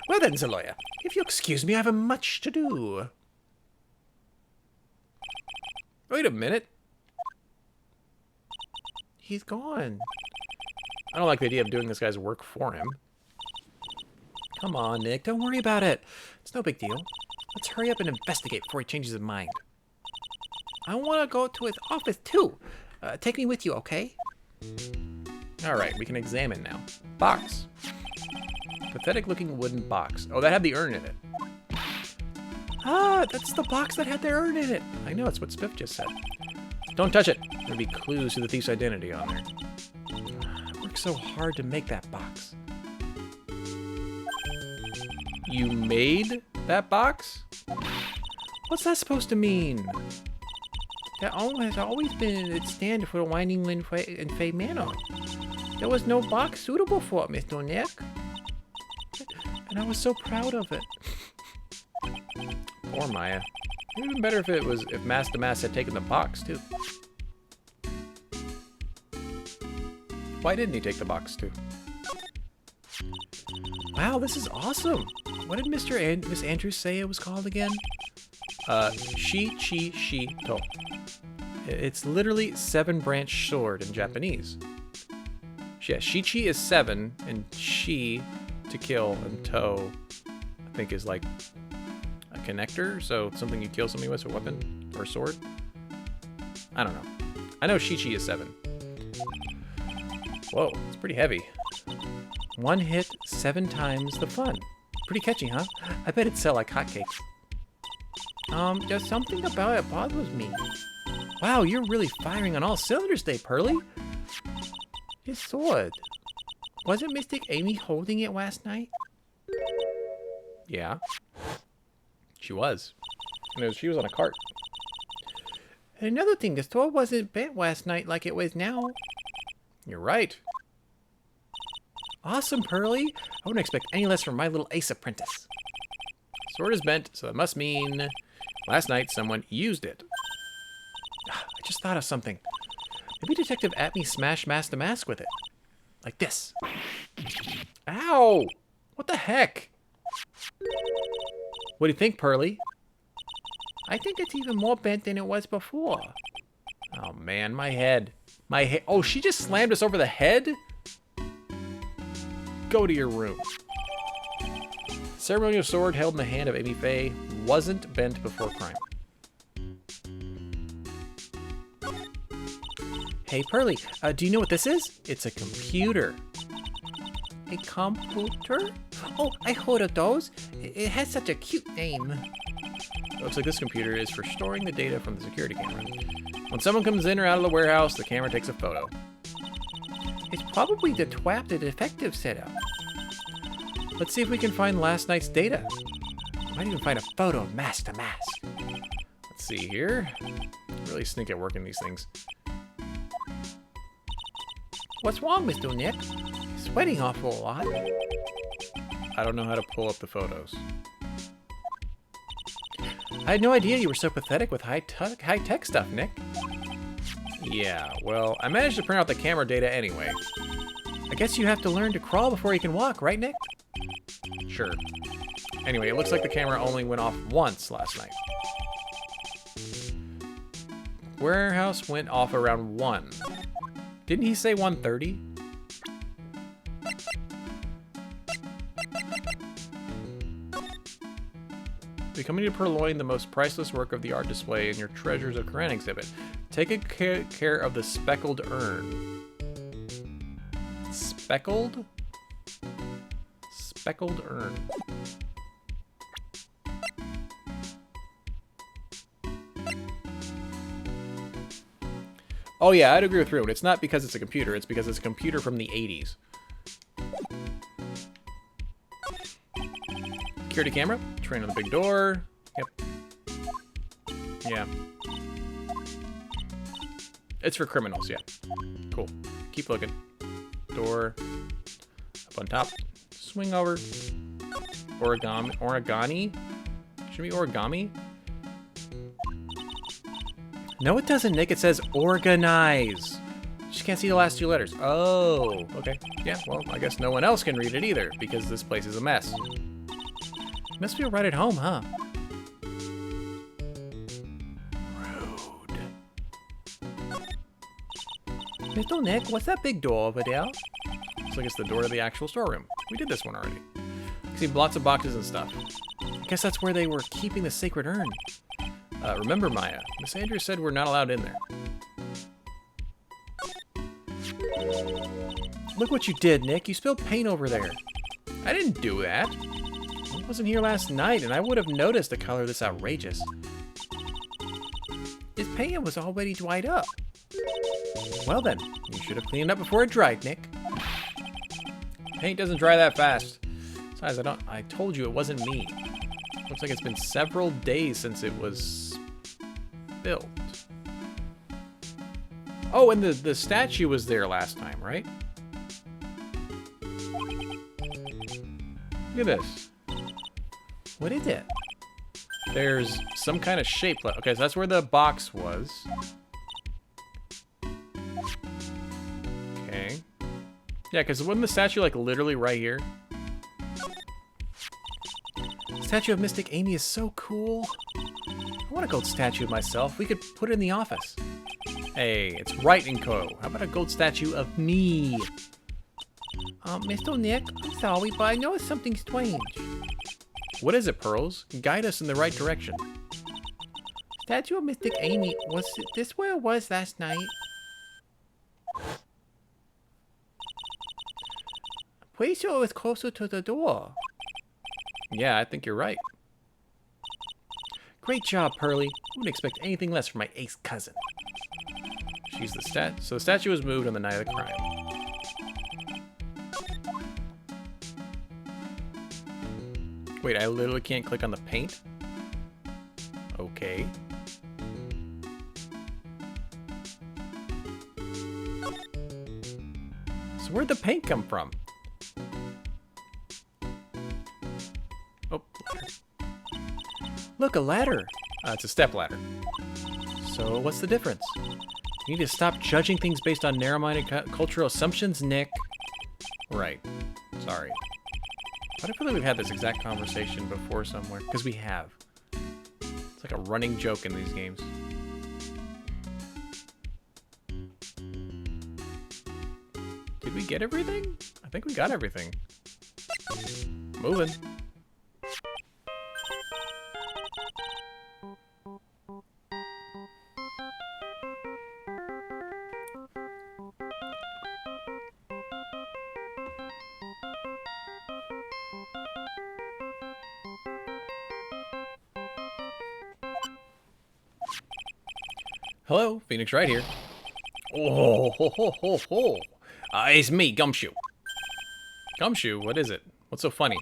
Well then, the lawyer, if you excuse me, I have much to do. Wait a minute. He's gone. I don't like the idea of doing this guy's work for him. Come on, Nick. Don't worry about it. It's no big deal. Let's hurry up and investigate before he changes his mind. I want to go to his office, too. Take me with you, okay? All right, we can examine now. Box. Pathetic-looking wooden box. Oh, that had the urn in it. Ah, that's the box that had the urn in it. I know, it's what Spiff just said. Don't touch it. There'll be clues to the thief's identity on there. I worked so hard to make that box. You made that box? What's that supposed to mean? That has always been its standard for the Winding Wind and Fey Manor. There was no box suitable for it, Mr. Nick. And I was so proud of it. Poor Maya. It would have been better if Master Mass had taken the box too. Why didn't he take the box too? Wow, this is awesome. What did Miss Andrews say it was called again? Shi-chi-shi-to. It's literally 7-branch sword in Japanese. Yeah, Shi-chi is 7, and Shi to kill, and To, I think, is like a connector, so something you kill something with, a weapon, or a sword. I don't know. I know Shi-chi is 7. Whoa, it's pretty heavy. 1 hit, 7 times the fun. Pretty catchy, huh? I bet it'd sell like hotcakes. There's something about it bothers me. Wow, you're really firing on all cylinders today, Pearly. His sword. Wasn't Mystic Amy holding it last night? Yeah. She was. And she was on a cart. And another thing, the sword wasn't bent last night like it was now. You're right. Awesome, Pearly. I wouldn't expect any less from my little ace apprentice. Sword is bent, so that must mean last night someone used it. I just thought of something. Maybe Detective Atme smashed Master Mask with it. Like this. Ow! What the heck? What do you think, Pearly? I think it's even more bent than it was before. Oh man, my head. My head. Oh, she just slammed us over the head? Go to your room. Ceremonial sword held in the hand of Amy Faye wasn't bent before crime. Hey, Pearly, do you know what this is? It's a computer. A computer? Oh, I heard of those. It has such a cute name. Looks like this computer is for storing the data from the security camera. When someone comes in or out of the warehouse, the camera takes a photo. It's probably the twap the detective set up. Let's see if we can find last night's data. Might even find a photo of Master Mask. Let's see here. Really stink at working these things. What's wrong, Mr. Nick? He's sweating awful a lot. I don't know how to pull up the photos. I had no idea you were so pathetic with high-tech stuff, Nick. Yeah, well, I managed to print out the camera data anyway. I guess you have to learn to crawl before you can walk, right, Nick? Sure. Anyway, it looks like the camera only went off once last night. Warehouse went off around 1. Didn't he say 1:30? Becoming to purloin the most priceless work of the art display in your Treasures of Koran exhibit. Take care of the speckled urn. Speckled? Speckled urn. Oh yeah, I'd agree with Ruin. It's not because it's a computer, it's because it's a computer from the 80s. Security camera. Train on the big door. Yep. Yeah. It's for criminals, yeah. Cool. Keep looking. Door. Up on top. Swing over. Origami. Origami? Should be origami? No, it doesn't, Nick. It says organize. Just can't see the last 2 letters. Oh, okay. Yeah, well, I guess no one else can read it either, because this place is a mess. Must feel right at home, huh? Rude. Mr. Nick, what's that big door over there? Looks like it's the door to the actual storeroom. We did this one already. You see lots of boxes and stuff. I guess that's where they were keeping the sacred urn. Remember, Maya, Miss Andrews said we're not allowed in there. Look what you did, Nick. You spilled paint over there. I didn't do that. I wasn't here last night, and I would have noticed a color this outrageous. This paint was already dried up. Well then, you should have cleaned up before it dried, Nick. Paint doesn't dry that fast. Besides, I told you it wasn't me. Looks like it's been several days since it was built. Oh, and the statue was there last time, right? Look at this. What is it? There's some kind of shape. Okay, so that's where the box was. Okay. Yeah, because wasn't the statue like literally right here? The statue of Mystic Amy is so cool. I want a gold statue of myself. We could put it in the office. Hey, it's Wright & Co. How about a gold statue of me? Mr. Nick, I'm sorry, but I noticed something strange. What is it, Pearls? Guide us in the right direction. Statue of Mystic Amy, was this where it was last night? Pretty sure it was closer to the door. Yeah, I think you're right. Great job, Pearly. Wouldn't expect anything less from my ace cousin. She's the so the statue was moved on the night of the crime. Wait, I literally can't click on the paint? Okay. So where'd the paint come from? Oh, ladder. Look, a ladder. It's a step ladder. So what's the difference? You need to stop judging things based on narrow-minded cultural assumptions, Nick. Right. Sorry. But I feel like we've had this exact conversation before somewhere. Because we have. It's like a running joke in these games. Did we get everything? I think we got everything. Moving. Hello, Phoenix Wright here. Oh, ho, ho, ho, ho. It's me, Gumshoe. Gumshoe, what is it? What's so funny?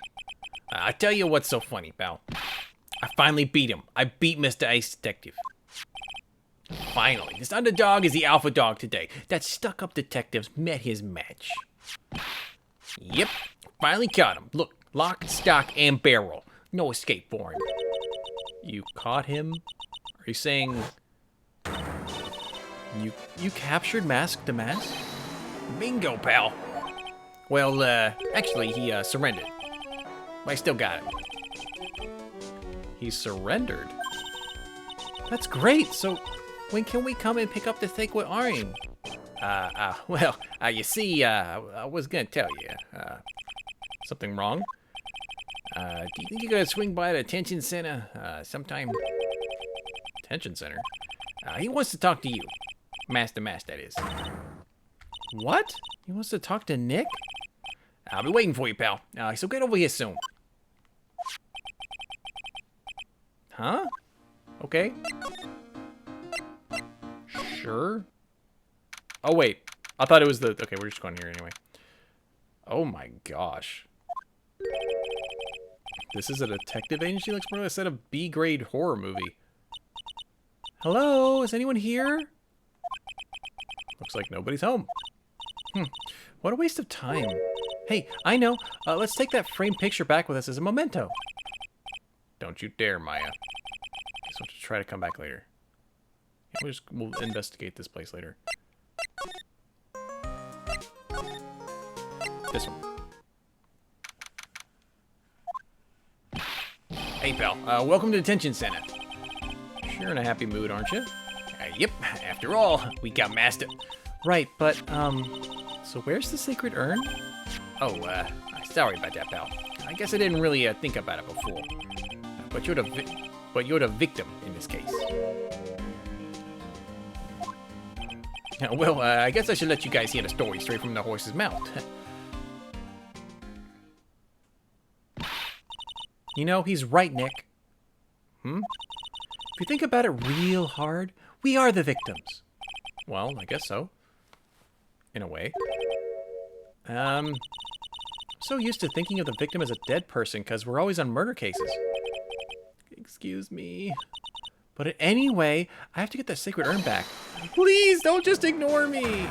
I tell you what's so funny, pal. I finally beat him. I beat Mr. Ace Detective. Finally, this underdog is the alpha dog today. That stuck-up detectives met his match. Yep, finally caught him. Look, lock, stock, and barrel. No escape for him. You caught him? Are you saying... You captured Mask the Mask? Bingo, pal. Well, actually, he surrendered. But I still got him. He surrendered? That's great. So, when can we come and pick up the sacred urn? Well, you see, I was gonna tell you. Something wrong? Do you think you're gonna swing by the detention center sometime? Detention center? He wants to talk to you. Master, that is. What? He wants to talk to Nick? I'll be waiting for you, pal. So get over here soon. Huh? Okay. Sure. Oh, wait. I thought it was the... Okay, we're just going here anyway. Oh my gosh. This is a detective agency? Looks more like a set of B-grade horror movie. Hello? Is anyone here? Looks like nobody's home. What a waste of time. Hey, I know. Let's take that framed picture back with us as a memento. Don't you dare, Maya. Guess we'll try to come back later. We'll investigate this place later. This one. Hey, pal. Welcome to Detention Center. Sure in a happy mood, aren't you? Yep. After all, we got master. Right, but, so where's the sacred urn? Oh, sorry about that, pal. I guess I didn't really think about it before. But you're the victim in this case. Well, I guess I should let you guys hear the story straight from the horse's mouth. You know, he's right, Nick. If you think about it real hard, we are the victims. Well, I guess so. In a way. So used to thinking of the victim as a dead person because we're always on murder cases. Excuse me. But anyway, I have to get that sacred urn back. Please, don't just ignore me.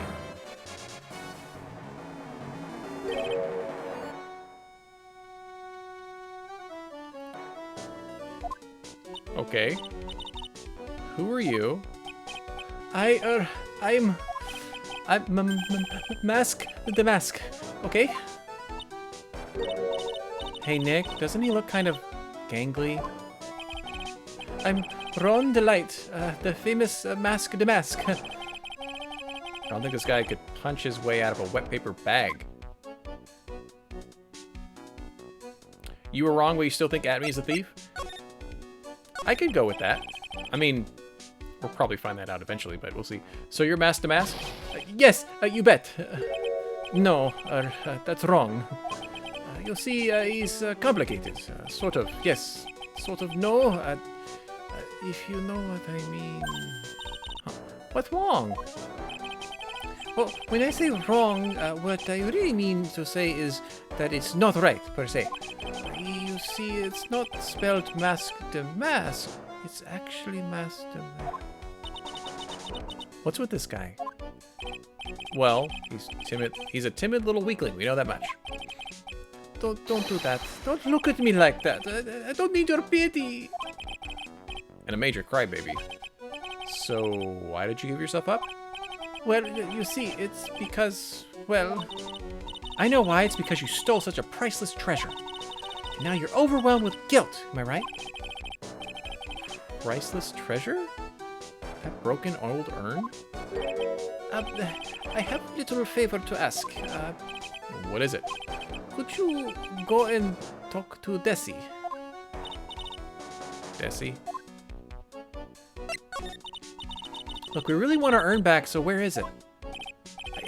Okay. Who are you? I'm Mask the Mask. Okay. Hey Nick, doesn't he look kind of gangly? I'm Ron Delight, the famous Mask the Mask. I don't think this guy could punch his way out of a wet paper bag. You were wrong, but you still think Atmy's a thief? I could go with that. I mean, we'll probably find that out eventually, but we'll see. So you're Mask the Mask? Yes, you bet. No, that's wrong. You see, he's complicated. Sort of, yes. Sort of, no. If you know what I mean. Huh. What's wrong? Well, when I say wrong, what I really mean to say is that it's not right, per se. You see, it's not spelled Mask the Mask. It's actually Mask the Mask. What's with this guy? Well, he's timid. He's a timid little weakling. We know that much. Don't do that. Don't look at me like that. I don't need your pity. And a major crybaby. So, why did you give yourself up? Well, you see, it's because, well... I know why. It's because you stole such a priceless treasure. And now you're overwhelmed with guilt. Am I right? Priceless treasure? That broken old urn? I have a little favor to ask. What is it? Could you go and talk to Desi? Desi? Look, we really want our urn back, so where is it?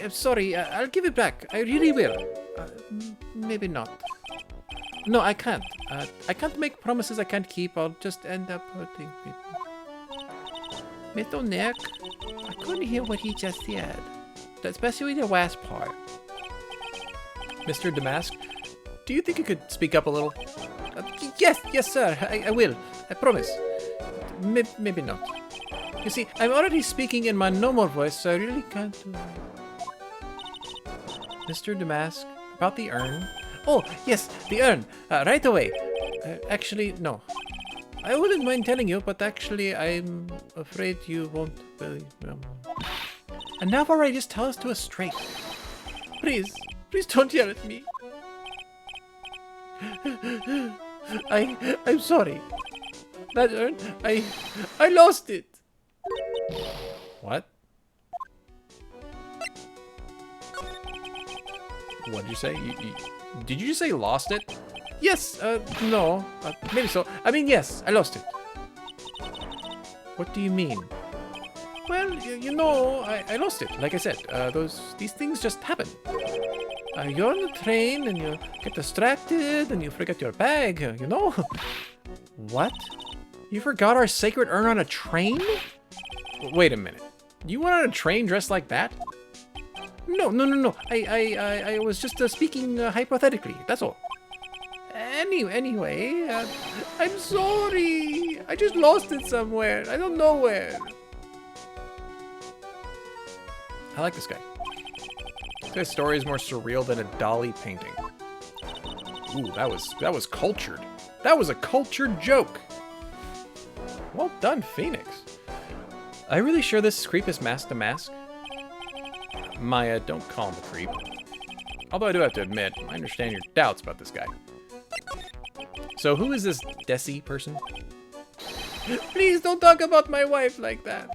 I'm sorry, I'll give it back. I really will. Maybe not. No, I can't. I can't make promises I can't keep. I'll just end up hurting people. Mr. Nick, I couldn't hear what he just said. Especially the last part. Mr. Damask, do you think you could speak up a little? Yes, sir. I will. I promise. Maybe not. You see, I'm already speaking in my normal voice, so I really can't do it. Mr. Damask, about the urn. Oh, yes, the urn. Right away. Actually, no. I wouldn't mind telling you, but actually, I'm afraid you won't believe me. And now, already, just tell us to us straight. Please don't yell at me. I'm sorry. That urn, I lost it. What? What did you say? Did you just say lost it? Yes, no, maybe so. I mean, yes, I lost it. What do you mean? Well, you know, I lost it. Like I said, these things just happen. You're on the train and you get distracted and you forget your bag, you know? What? You forgot our sacred urn on a train? Wait a minute. You went on a train dressed like that? No. I was just speaking hypothetically. That's all. Anyway, I'm sorry. I just lost it somewhere. I don't know where. I like this guy. This story is more surreal than a Dali painting. Ooh, that was cultured. That was a cultured joke. Well done, Phoenix. Are you really sure this creep is Mask the Mask? Maya, don't call him a creep. Although I do have to admit, I understand your doubts about this guy. So who is this Desi person? Please don't talk about my wife like that.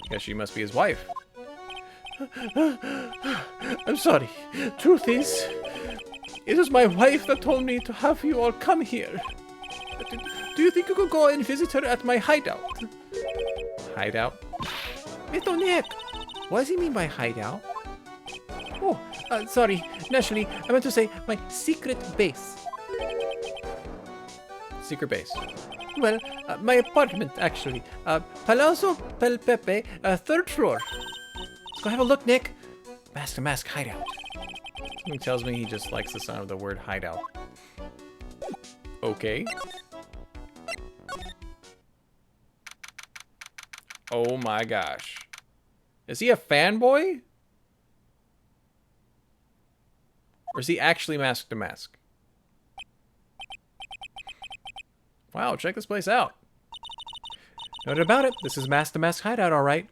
Guess she must be his wife. I'm sorry. Truth is, it was my wife that told me to have you all come here. Do you think you could go and visit her at my hideout? Hideout? Mr. Nick! What does he mean by hideout? Oh, sorry. Naturally, I meant to say my secret base. Secret base. Well, my apartment, actually. Palazzo Pel Pepe, 3rd floor. Let's go have a look, Nick. Mask to mask hideout. Something tells me he just likes the sound of the word hideout. Okay. Oh my gosh. Is he a fanboy? Or is he actually mask to mask? Wow, check this place out. No doubt about it. This is mask to mask hideout, all right.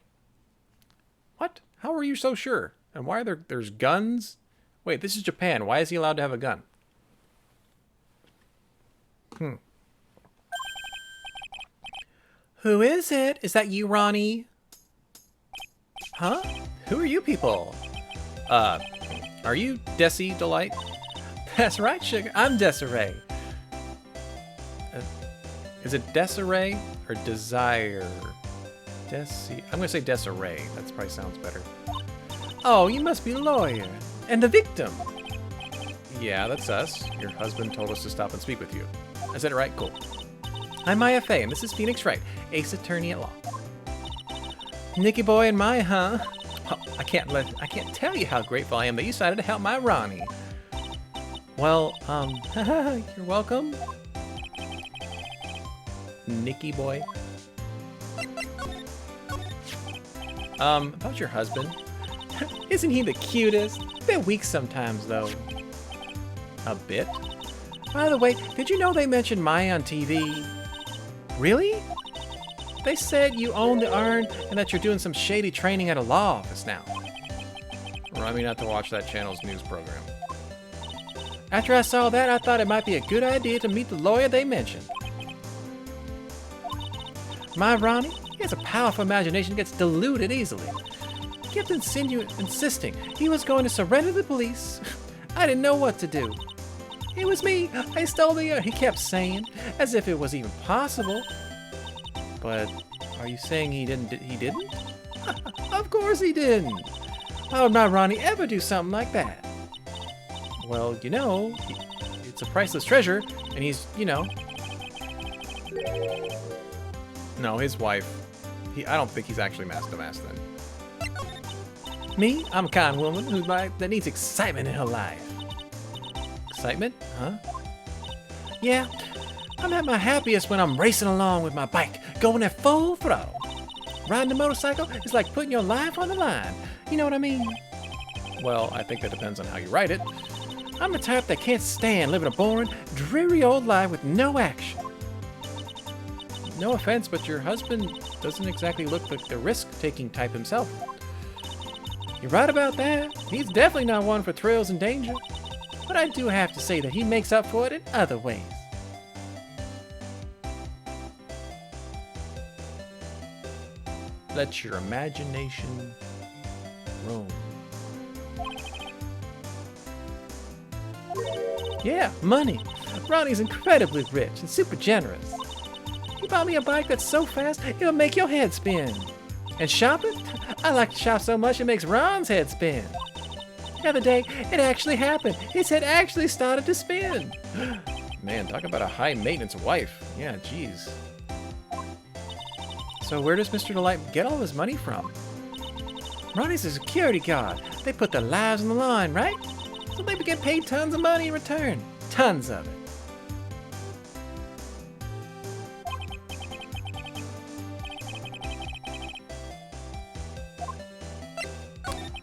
What? How are you so sure? And why are there's guns? Wait, this is Japan. Why is he allowed to have a gun? Who is it? Is that you, Ronnie? Huh? Who are you people? Are you Desi Delight? That's right, sugar. I'm Desiree. Is it Desiree or Desire? I'm gonna say Desiree. That probably sounds better. Oh, you must be a lawyer. And the victim. Yeah, that's us. Your husband told us to stop and speak with you. I said it right? Cool. I'm Maya Fey, and this is Phoenix Wright, ace attorney at law. Nicky boy and my, huh? Oh, I can't tell you how grateful I am that you decided to help my Ronnie. Well, you're welcome. Nicky boy. About your husband. Isn't he the cutest? A bit weak sometimes, though. A bit? By the way, did you know they mentioned Maya on TV? Really? They said you own the urn and that you're doing some shady training at a law office now. Remind me not to watch that channel's news program. After I saw that, I thought it might be a good idea to meet the lawyer they mentioned. My Ronnie, he has a powerful imagination that gets diluted easily. He kept insisting he was going to surrender to the police. I didn't know what to do. It was me. I stole the urn, he kept saying, as if it was even possible. But are you saying he didn't? Of course he didn't. How would my Ronnie ever do something like that? Well, you know, it's a priceless treasure, and he's, you know. No, his wife. I don't think he's actually mask to mask then. Me? I'm a kind woman that needs excitement in her life. Excitement? Huh? Yeah, I'm at my happiest when I'm racing along with my bike, going at full throttle. Riding a motorcycle is like putting your life on the line. You know what I mean? Well, I think that depends on how you ride it. I'm the type that can't stand living a boring, dreary old life with no action. No offense, but your husband doesn't exactly look like the risk-taking type himself. You're right about that. He's definitely not one for thrills and danger. But I do have to say that he makes up for it in other ways. Let your imagination roam. Yeah, money. Ronnie's incredibly rich and super generous. He bought me a bike that's so fast, it'll make your head spin. And shopping? I like to shop so much it makes Ron's head spin. The other day, it actually happened. His head actually started to spin. Man, talk about a high-maintenance wife. Yeah, jeez. So where does Mr. Delight get all his money from? Ronnie's a security guard. They put their lives on the line, right? So they get paid tons of money in return. Tons of it.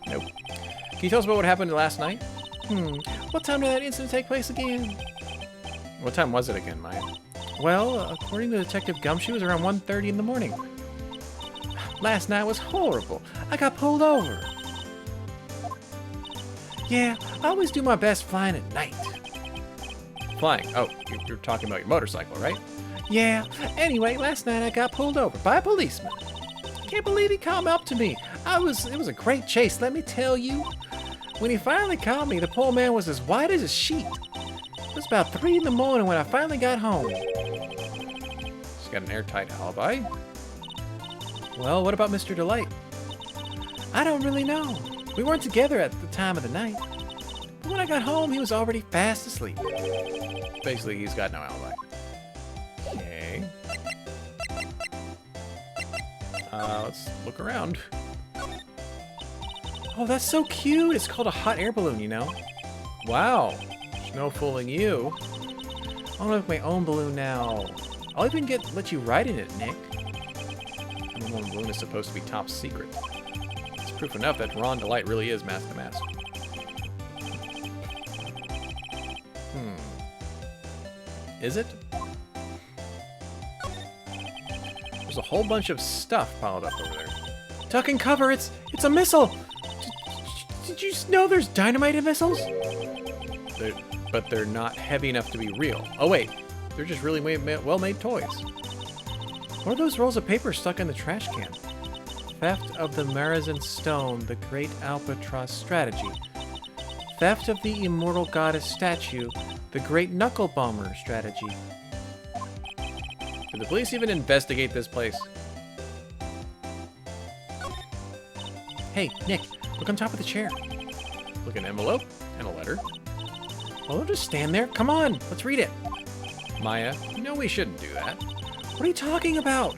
Nope. Can you tell us about what happened last night? What time did that incident take place again? What time was it again, Maya? Well, according to Detective Gumshoe, it was around 1:30 in the morning. Last night was horrible. I got pulled over. Yeah, I always do my best flying at night. flying. Oh, you're talking about your motorcycle, right? Yeah. Anyway, last night I got pulled over by a policeman. Can't believe he came up to me. It was a great chase, let me tell you. When he finally caught me, the poor man was as white as a sheet. It was about 3 in the morning when I finally got home. She's got an airtight alibi. Well, what about Mr. Delight? I don't really know. We weren't together at the time of the night. But when I got home, he was already fast asleep. Basically, he's got no alibi. Okay. Let's look around. Oh, that's so cute. It's called a hot air balloon, you know? Wow. There's no fooling you. I'm gonna make my own balloon now. I'll even let you ride in it, Nick. My own balloon is supposed to be top secret. It's proof enough that Ron Delight really is mask to mask. Is it? There's a whole bunch of stuff piled up over there. Duck and cover, it's a missile! Did you know there's dynamite in missiles? But they're not heavy enough to be real. Oh wait, they're just really well-made toys. What are those rolls of paper stuck in the trash can? Theft of the Marazin Stone, the Great Albatross Strategy. Theft of the Immortal Goddess Statue, the Great Knuckle Bomber Strategy. Did the police even investigate this place? Hey, Nick, look on top of the chair. Look, an envelope and a letter. Well, don't just stand there. Come on, let's read it. Maya, you know we shouldn't do that. What are you talking about?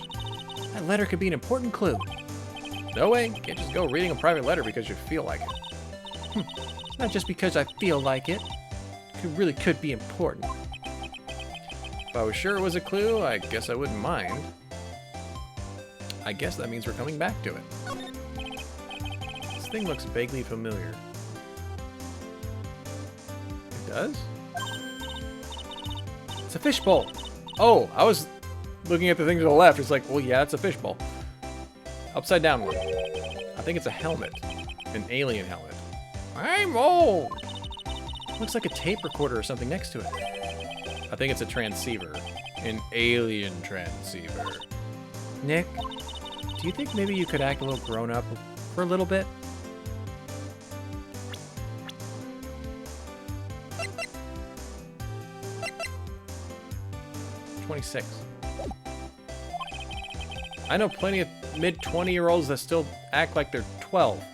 That letter could be an important clue. No way. You can't just go reading a private letter because you feel like it. It's not just because I feel like it. It really could be important. If I was sure it was a clue, I guess I wouldn't mind. I guess that means we're coming back to it. This thing looks vaguely familiar. It does? It's a fishbowl. Oh, I was looking at the thing to the left. It's like, well, yeah, it's a fishbowl. Upside down one. I think it's a helmet. An alien helmet. I'm old! Looks like a tape recorder or something next to it. I think it's a transceiver. An alien transceiver. Nick, do you think maybe you could act a little grown up for a little bit? "26. I know plenty of mid-20-year-olds that still act like they're 12.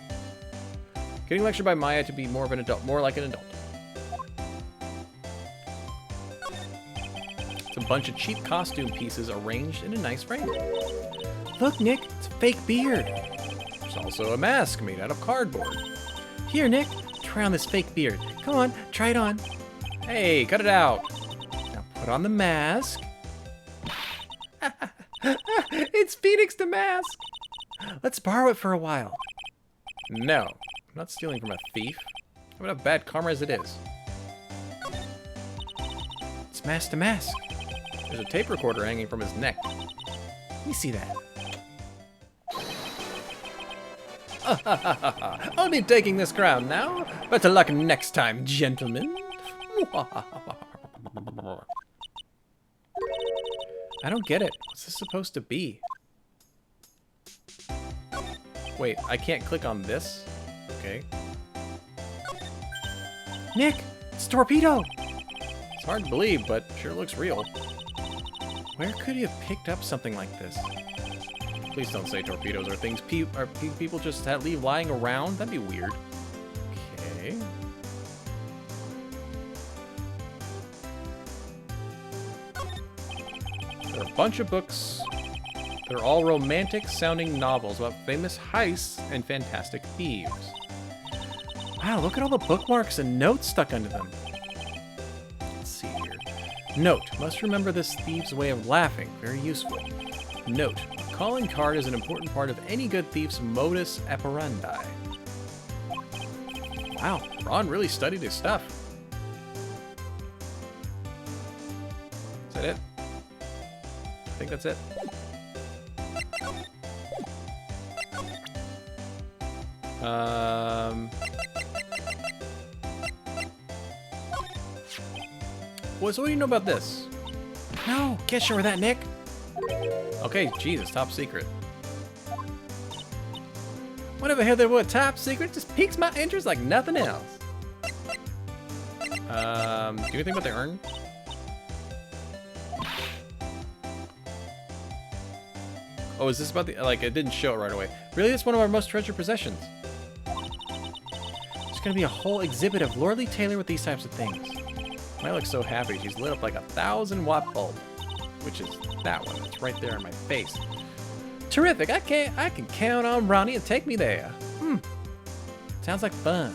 Getting lectured by Maya to be more of an adult, more like an adult. It's a bunch of cheap costume pieces arranged in a nice frame. Look, Nick, it's a fake beard. There's also a mask made out of cardboard. Here, Nick, try on this fake beard. Come on, try it on. Hey, cut it out. Now put on the mask. It's Phoenix the Mask. Let's borrow it for a while. No, I'm not stealing from a thief. I would have bad karma as it is. It's Mask to Mask. There's a tape recorder hanging from his neck. Let me see that. I'll be taking this crown now. Better luck next time, gentlemen. I don't get it. What's this supposed to be? Wait, I can't click on this? Okay. Nick, it's a torpedo! It's hard to believe, but sure looks real. Where could he have picked up something like this? Please don't say torpedoes are things people just leave lying around. That'd be weird. Okay. There are a bunch of books. They're all romantic-sounding novels about famous heists and fantastic thieves. Wow, look at all the bookmarks and notes stuck under them. Let's see here. Note, must remember this thief's way of laughing. Very useful. Note, calling card is an important part of any good thief's modus operandi. Wow, Ron really studied his stuff. Is that it? I think that's it. So what do you know about this? No, can't share with that, Nick. Okay, Jesus, top secret. Whenever I hear the word top secret, just piques my interest like nothing else. Do you think what they earn? Oh, is this about the, like, it didn't show it right away. Really, it's one of our most treasured possessions. There's gonna be a whole exhibit of Lordly Taylor with these types of things. I look so happy. She's lit up like a 1,000-watt bulb, which is that one. It's right there in my face. Terrific! I can count on Ronnie to take me there. Sounds like fun.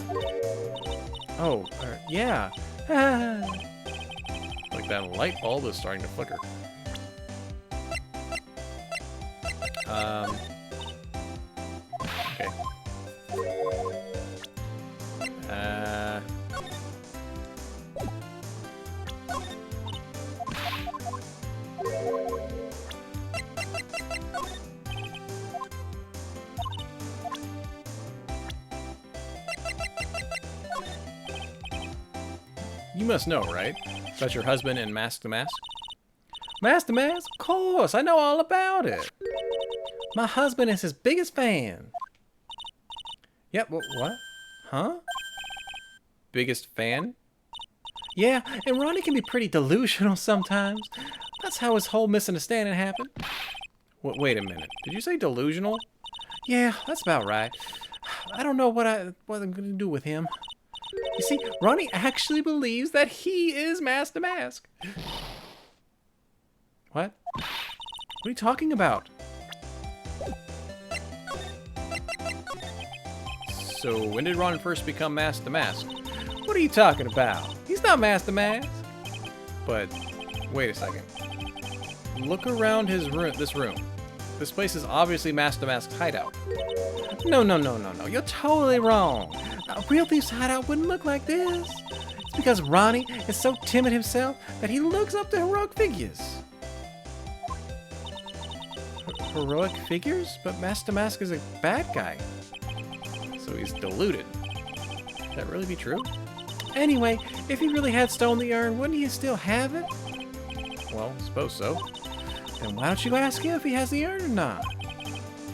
Oh, yeah. Like that light bulb is starting to flicker. Okay. You must know, right? About your husband and Mask the Mask? Mask the Mask? Of course, I know all about it. My husband is his biggest fan. Yep, what? Huh? Biggest fan? Yeah, and Ronnie can be pretty delusional sometimes. That's how his whole misunderstanding happened. Wait a minute. Did you say delusional? Yeah, that's about right. I don't know what I'm gonna do with him. You see, Ronnie actually believes that he is Mask the Mask. What? What are you talking about? So, when did Ron first become Mask the Mask? What are you talking about? He's not Mask the Mask. But, wait a second. Look around his room, this room. This place is obviously Mask the Mask's hideout. No. You're totally wrong. A real thief's hideout wouldn't look like this. It's because Ronnie is so timid himself that he looks up to heroic figures. Heroic figures? But Mask the Mask is a bad guy. So he's deluded. Could that really be true? Anyway, if he really had stolen the urn, wouldn't he still have it? Well, I suppose so. Then why don't you ask him if he has the urn or not?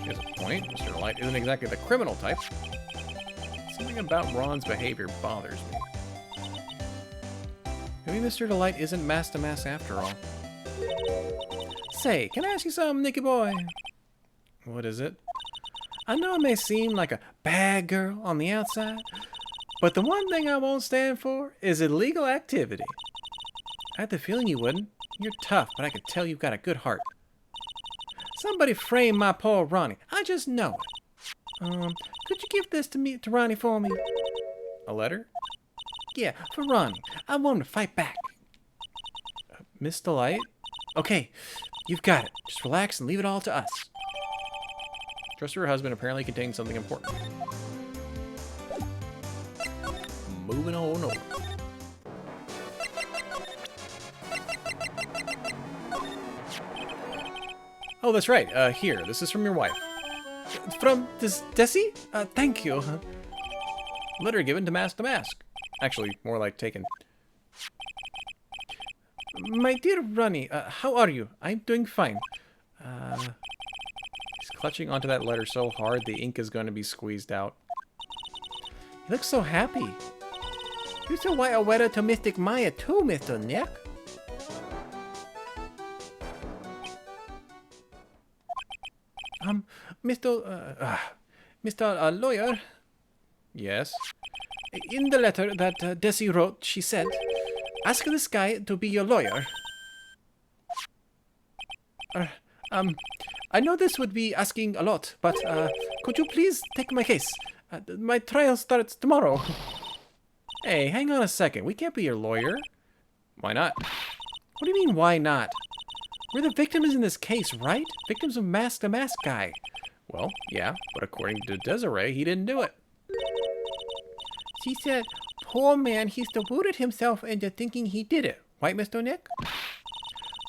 He has a point. Mr. Delight isn't exactly the criminal type. Something about Ron's behavior bothers me. Maybe Mr. Delight isn't Mask the Mask after all. Say, can I ask you something, Nicky boy? What is it? I know it may seem like a bad girl on the outside, but the one thing I won't stand for is illegal activity. I had the feeling you wouldn't. You're tough, but I could tell you've got a good heart. Somebody frame my poor Ronnie. I just know it. Could you give this to Ronnie for me? A letter? Yeah, for Ronnie. I want him to fight back. Miss Delight? Okay, you've got it. Just relax and leave it all to us. Trust her husband apparently contains something important. Moving on over. Oh, that's right. Here, this is from your wife. From Desi? Thank you. Letter given to Mask the Mask. Actually, more like taken. My dear Ronnie, how are you? I'm doing fine. He's clutching onto that letter so hard the ink is going to be squeezed out. He looks so happy. You still write a letter to Mystic Maya too, Mr. Nick. Mr. Lawyer? Yes? In the letter that Desi wrote, she said, ask this guy to be your lawyer. I know this would be asking a lot, but could you please take my case? My trial starts tomorrow. Hey, hang on a second. We can't be your lawyer. Why not? What do you mean, why not? We're the victims in this case, right? Victims of Mask the Mask guy. Well, yeah, but according to Desiree, he didn't do it. She said, poor man, he's deluded himself into thinking he did it. Right, Mr. Nick?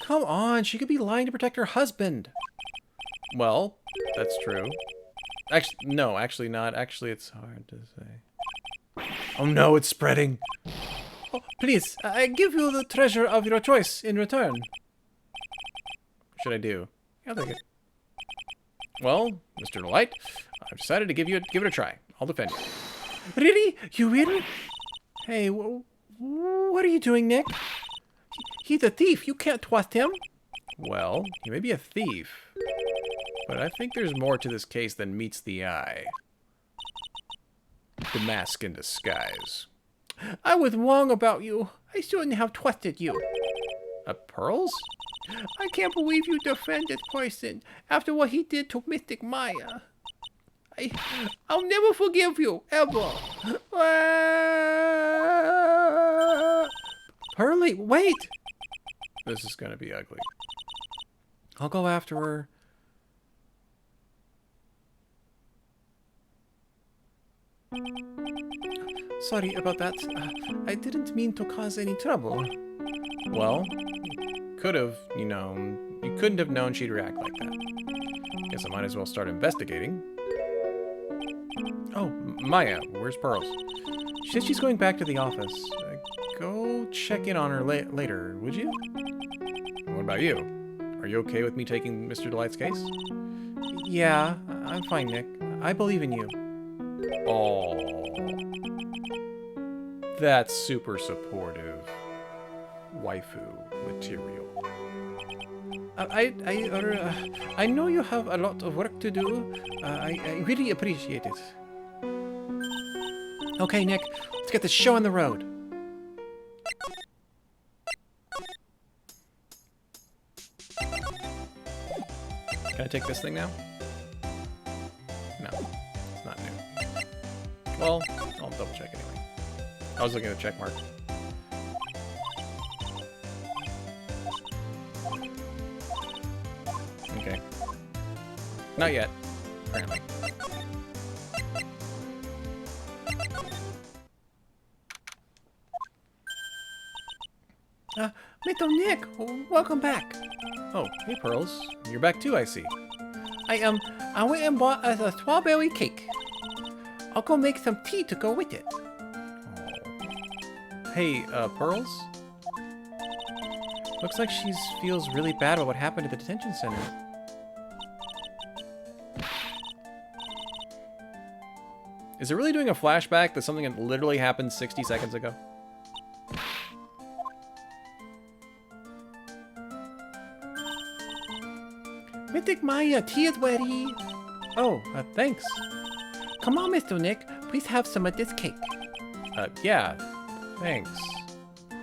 Come on, she could be lying to protect her husband. Well, that's true. Actually, no, actually not. Actually, it's hard to say. Oh no, it's spreading. Please, I give you the treasure of your choice in return. What should I do? I'll take it. Well, Mr. Delight, I've decided to give it a try. I'll defend you. Really? You will? Hey, what are you doing, Nick? He's a thief. You can't trust him. Well, he may be a thief, but I think there's more to this case than meets the eye. The mask in disguise. I was wrong about you. I shouldn't have trusted you. Pearls? I can't believe you defend this person after what he did to Mystic Maya. I'll never forgive you, ever. Pearly, wait! This is gonna be ugly. I'll go after her. Sorry about that. I didn't mean to cause any trouble. Well, could have, you know, you couldn't have known she'd react like that. Guess I might as well start investigating. Oh, Maya, where's Pearls? She said she's going back to the office. Go check in on her later, would you? What about you? Are you okay with me taking Mr. Delight's case? Yeah, I'm fine, Nick. I believe in you. Oh, that's super supportive. Waifu material. I know you have a lot of work to do. I really appreciate it. Okay, Nick, let's get this show on the road. Can I take this thing now? No, it's not new. Well, I'll double check anyway. I was looking at the check mark. Okay. Not yet, apparently. Little Nick, welcome back. Oh, hey Pearls. You're back too, I see. I went and bought a strawberry cake. I'll go make some tea to go with it. Oh. Hey, Pearls? Looks like she feels really bad about what happened at the detention center. Is it really doing a flashback to something that literally happened 60 seconds ago? Mystic Maya, tea is ready. Oh, thanks. Come on, Mr. Nick. Please have some of this cake. Yeah, thanks.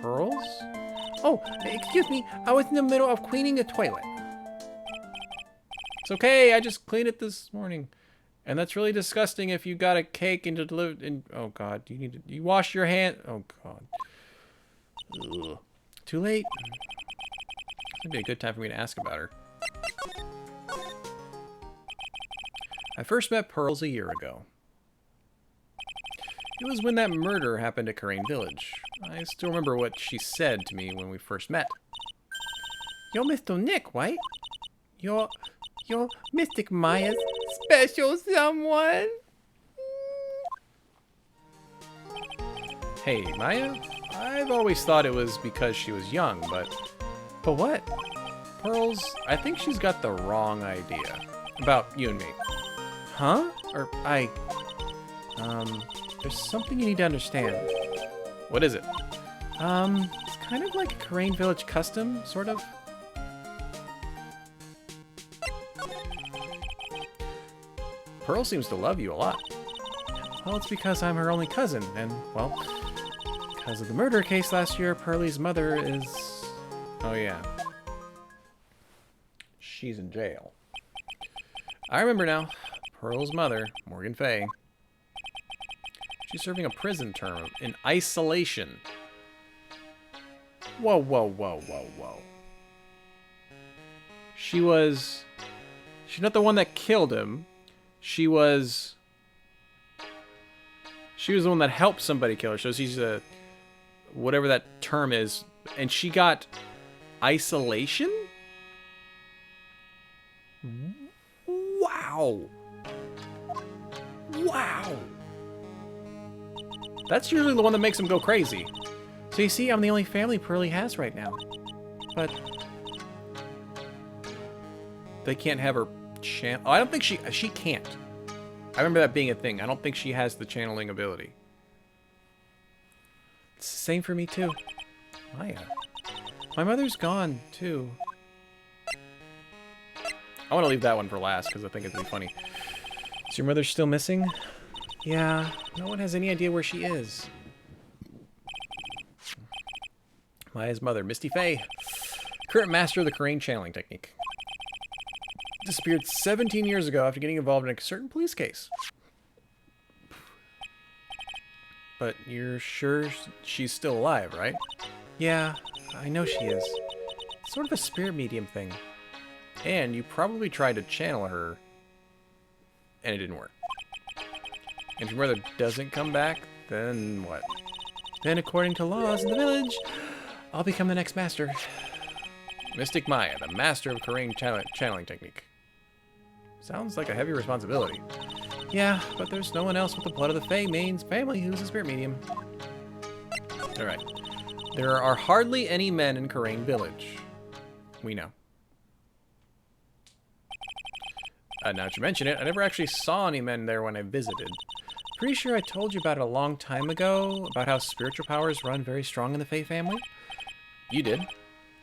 Pearls? Oh, excuse me. I was in the middle of cleaning the toilet. It's okay. I just cleaned it this morning. And that's really disgusting if you got a cake and delivered in... Oh, God. You wash your hand... Oh, God. Ugh. Too late. It'd be a good time for me to ask about her. I first met Pearls a year ago. It was when that murder happened at Karain Village. I still remember what she said to me when we first met. You're Mr. Nick, right? You're Mystic Maya's special someone? Hey, Maya? I've always thought it was because she was young, but what? Pearls, I think she's got the wrong idea about you and me. Huh? There's something you need to understand. What is it? It's kind of like a Karain Village custom, sort of. Pearl seems to love you a lot. Well, it's because I'm her only cousin, and, well, because of the murder case last year, Pearlie's mother is... Oh, yeah. She's in jail. I remember now. Pearl's mother, Morgan Fay. She's serving a prison term in isolation. Whoa, whoa, whoa, whoa, whoa. She's not the one that killed him. She was the one that helped somebody kill her. So she's a, whatever that term is. And she got isolation? Wow. Wow. That's usually the one that makes them go crazy. So you see, I'm the only family Pearlie has right now. But they can't have her channel. Oh, I don't think she can't. I remember that being a thing. I don't think she has the channeling ability. It's the same for me too. Maya. My mother's gone too. I want to leave that one for last because I think it'd be funny. Is your mother still missing? Yeah, no one has any idea where she is. Maya's mother, Misty Faye, current master of the Korean channeling technique. Disappeared 17 years ago after getting involved in a certain police case. But you're sure she's still alive, right? Yeah, I know she is. It's sort of a spirit medium thing. And you probably tried to channel her, and it didn't work. And if your mother doesn't come back, then what? Then according to laws in the village, I'll become the next master. Mystic Maya, the master of Korean channeling technique. Sounds like a heavy responsibility. Yeah, but there's no one else with the blood of the Fae Main's family who's a spirit medium. Alright. There are hardly any men in Korean village. We know. Now that you mention it, I never actually saw any men there when I visited. Pretty sure I told you about it a long time ago, about how spiritual powers run very strong in the Fae family. You did.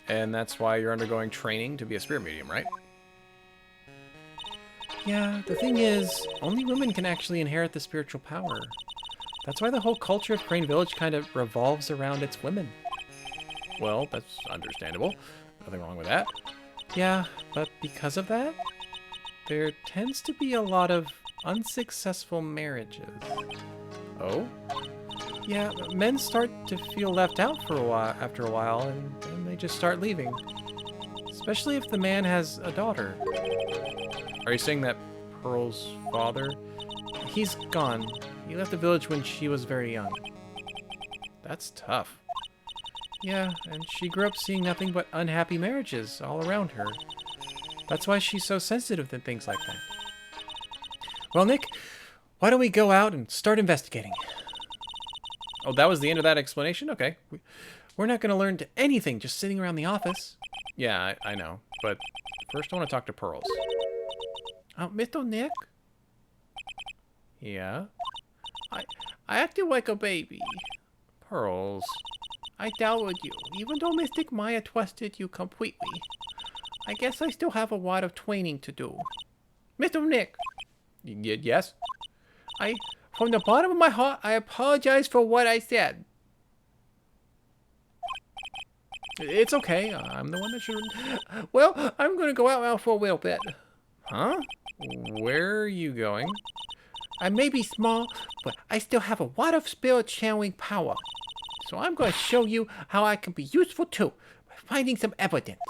And that's why you're undergoing training to be a spirit medium, right? Yeah, the thing is, only women can actually inherit the spiritual power. That's why the whole culture of Crane Village kind of revolves around its women. Well, that's understandable. Nothing wrong with that. Yeah, but because of that, there tends to be a lot of unsuccessful marriages. Oh? Yeah, men start to feel left out for a while, after a while, and then they just start leaving. Especially if the man has a daughter. Are you saying that Pearl's father? He's gone. He left the village when she was very young. That's tough. Yeah, and she grew up seeing nothing but unhappy marriages all around her. That's why she's so sensitive to things like that. Well, Nick, why don't we go out and start investigating? Oh, that was the end of that explanation? Okay. We're not going to learn anything just sitting around the office. Yeah, I know. But first I want to talk to Pearls. Oh, Mr. Nick? Yeah? I acted like a baby. Pearls. I doubted you, even though Mystic Maya trusted you completely. I guess I still have a lot of training to do. Mr. Nick! Yes? From the bottom of my heart, I apologize for what I said. It's okay. I'm the one that should... Well, I'm going to go out now for a little bit. Huh? Where are you going? I may be small, but I still have a lot of spirit channeling power. So I'm going to show you how I can be useful too, by finding some evidence.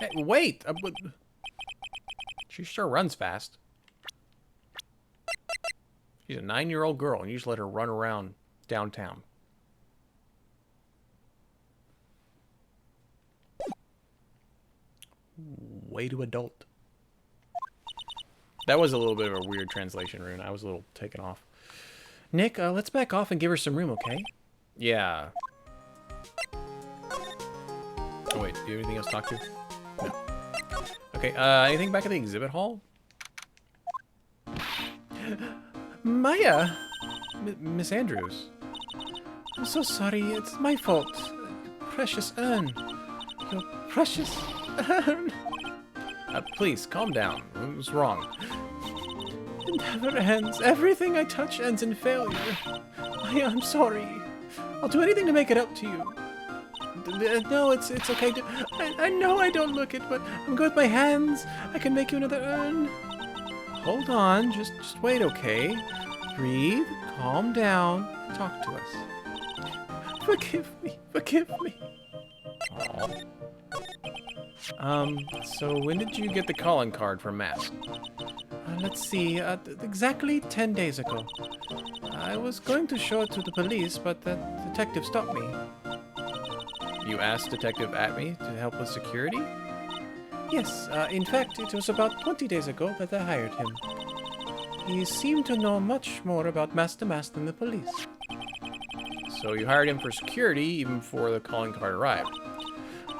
Hey, wait! She sure runs fast. She's a 9-year-old girl, and you just let her run around downtown. Way too adult. That was a little bit of a weird translation, Rune. I was a little taken off. Nick, let's back off and give her some room, okay? Yeah. Oh, wait. Do you have anything else to talk to? No. Okay, anything back at the exhibit hall? Maya! Miss Andrews. I'm so sorry. It's my fault. Precious urn. Your precious urn. Please, calm down. What's wrong? It never ends. Everything I touch ends in failure. I'm sorry. I'll do anything to make it up to you. No, it's okay. I know I don't look it, but I'm good with my hands. I can make you another urn. Hold on. Just wait, okay? Breathe. Calm down. Talk to us. Forgive me. Forgive me. So when did you get the calling card for Mask? Let's see, exactly 10 days ago. I was going to show it to the police, but the detective stopped me. You asked Detective Atme to help with security? Yes, in fact, it was about 20 days ago that I hired him. He seemed to know much more about Master Mask than the police. So you hired him for security even before the calling card arrived.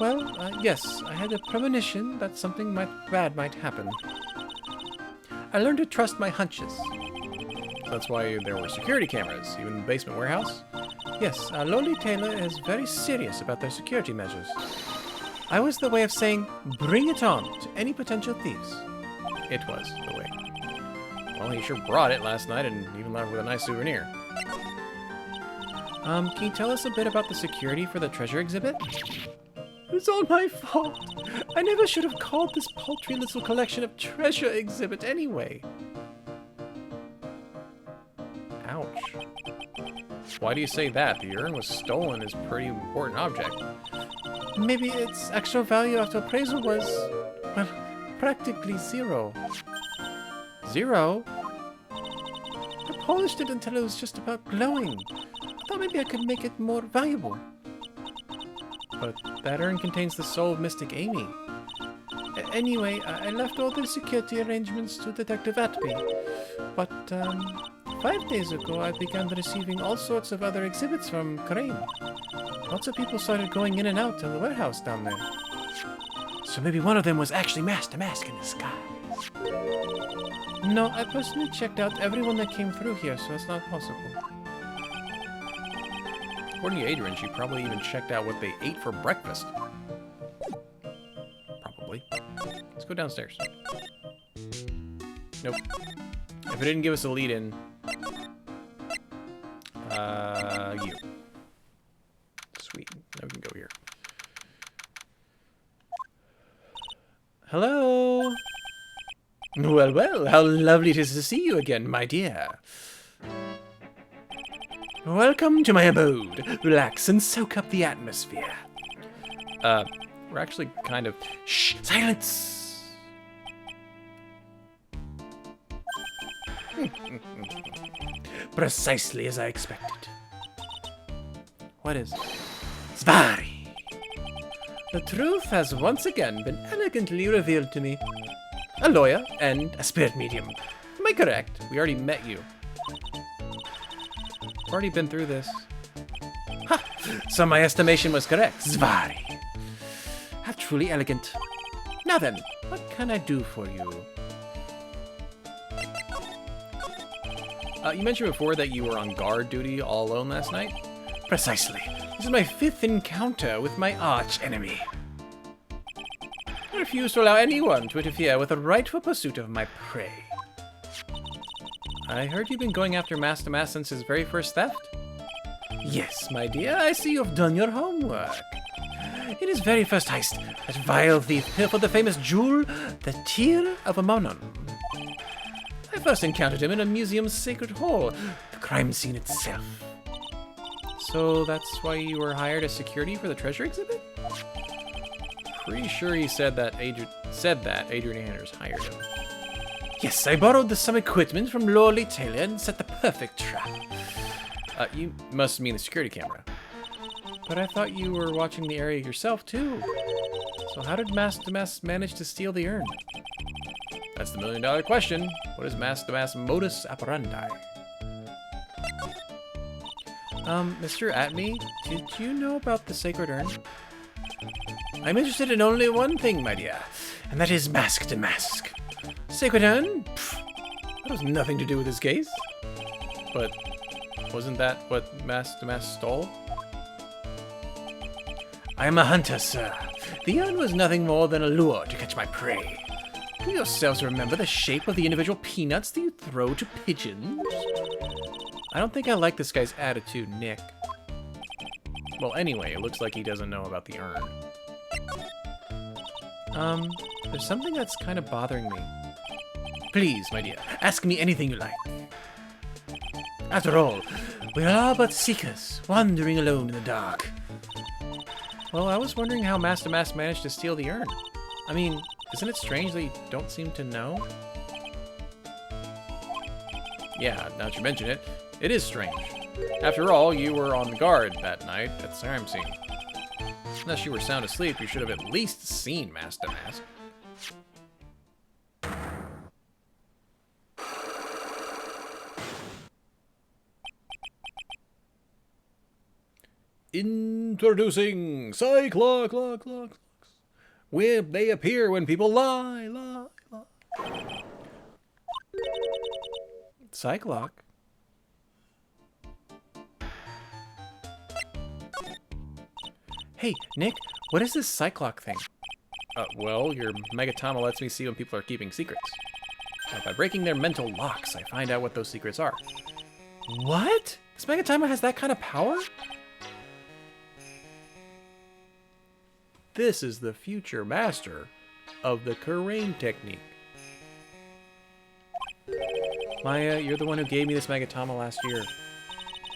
Well, yes, I had a premonition that something bad might happen. I learned to trust my hunches. So that's why there were security cameras, even in the basement warehouse? Yes, Loli Taylor is very serious about their security measures. I was the way of saying, bring it on to any potential thieves. It was the way. Well, he sure brought it last night and even left with a nice souvenir. Can you tell us a bit about the security for the treasure exhibit? It's all my fault. I never should have called this paltry little collection of treasure exhibit anyway. Ouch. Why do you say that? The urn was stolen is a pretty important object. Maybe its actual value after appraisal was, well, practically zero. Zero? I polished it until it was just about glowing. I thought maybe I could make it more valuable. But that urn contains the soul of Mystic Amy. Anyway, I left all the security arrangements to Detective Atby. But, 5 days ago, I began receiving all sorts of other exhibits from Crane. Lots of people started going in and out of the warehouse down there. So maybe one of them was actually Master Mask in disguise. No, I personally checked out everyone that came through here, so it's not possible. According to Adrian, she probably even checked out what they ate for breakfast. Probably. Let's go downstairs. Nope. If it didn't give us a lead-in... you. Sweet. Now we can go here. Hello? Well, well, how lovely it is to see you again, my dear. Welcome to my abode. Relax and soak up the atmosphere. We're actually kind of... Shh! Silence! Precisely as I expected. What is it? Svari! The truth has once again been elegantly revealed to me. A lawyer and a spirit medium. Am I correct? We already met you. I've already been through this. Ha! So my estimation was correct. Svari. How truly elegant. Now then, what can I do for you? You mentioned before that you were on guard duty all alone last night? Precisely. This is my 5th encounter with my arch enemy. I refuse to allow anyone to interfere with the rightful pursuit of my prey. I heard you've been going after Master Mask since his very first theft? Yes, my dear, I see you've done your homework. In his very first heist, that vile thief pilfered the famous jewel, the Tear of Ammonon. I first encountered him in a museum's sacred hall, the crime scene itself. So that's why you were hired as security for the treasure exhibit? Pretty sure he said that Adrian Anders hired him. Yes, I borrowed some equipment from Loli Taylor and set the perfect trap. You must mean the security camera. But I thought you were watching the area yourself, too. So how did Master Mask manage to steal the urn? That's the million-dollar question. What is Master Mask's modus operandi? Mr. Atme, did you know about the sacred urn? I'm interested in only one thing, my dear, and that is Mask to Mask. Sacred urn? Pfft, that has nothing to do with this case. But wasn't that what Mask to Mask stole? I am a hunter, sir. The urn was nothing more than a lure to catch my prey. Do you yourselves remember the shape of the individual peanuts that you throw to pigeons? I don't think I like this guy's attitude, Nick. Well, anyway, it looks like he doesn't know about the urn. There's something that's kind of bothering me. Please, my dear, ask me anything you like. After all, we are but seekers, wandering alone in the dark. Well, I was wondering how Master Mask managed to steal the urn. I mean, isn't it strange that you don't seem to know? Yeah, now that you mention it, it is strange. After all, you were on guard that night at the crime scene. Unless you were sound asleep, you should have at least seen Master Mask. Introducing Cyclops. Where they appear when people lie. Cyclops? Hey, Nick, what is this Cyclops thing? Well, your Megatama lets me see when people are keeping secrets. By breaking their mental locks, I find out what those secrets are. What? This Megatama has that kind of power? This is the future master of the Karain technique. Maya, you're the one who gave me this Megatama last year.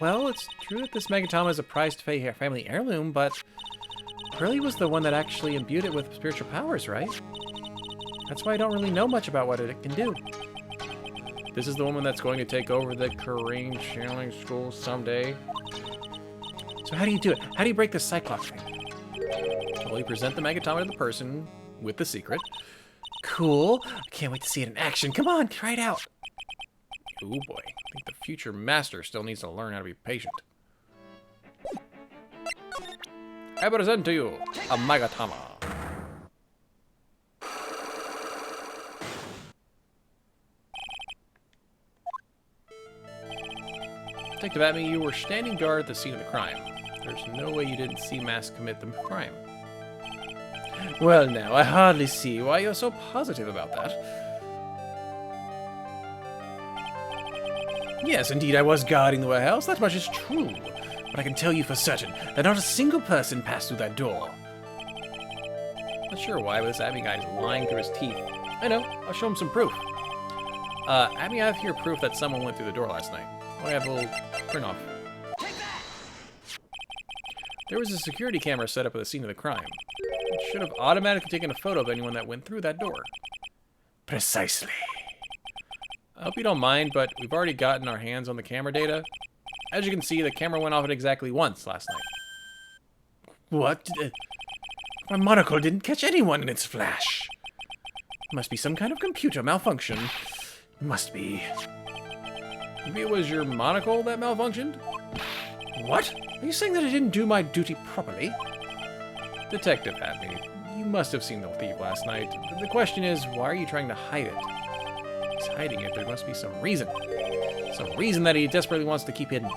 Well, it's true that this Megatama is a prized family heirloom, but Curly was the one that actually imbued it with spiritual powers, right? That's why I don't really know much about what it can do. This is the woman that's going to take over the Karain channeling school someday. So how do you do it? How do you break the Cyclops thing? Well, you present the Megatama to the person with the secret. Cool. I can't wait to see it in action. Come on, try it out. Oh boy, I think the future master still needs to learn how to be patient. I present to you a Megatama. Detective Atme, you were standing guard at the scene of the crime. There's no way you didn't see Mask commit the crime. Well now, I hardly see why you're so positive about that. Yes, indeed, I was guarding the warehouse. That much is true. But I can tell you for certain that not a single person passed through that door. Not sure why, but this Atme guy is lying through his teeth. I know. I'll show him some proof. Atme, I have here proof that someone went through the door last night. I have a little print off. There was a security camera set up at the scene of the crime. It should have automatically taken a photo of anyone that went through that door. Precisely. I hope you don't mind, but we've already gotten our hands on the camera data. As you can see, the camera went off at exactly once last night. What? My monocle didn't catch anyone in its flash. Must be some kind of computer malfunction. Must be. Maybe it was your monocle that malfunctioned? What? Are you saying that I didn't do my duty properly? Detective Atme, you must have seen the thief last night. The question is, why are you trying to hide it? He's hiding it. There must be some reason. Some reason that he desperately wants to keep hidden.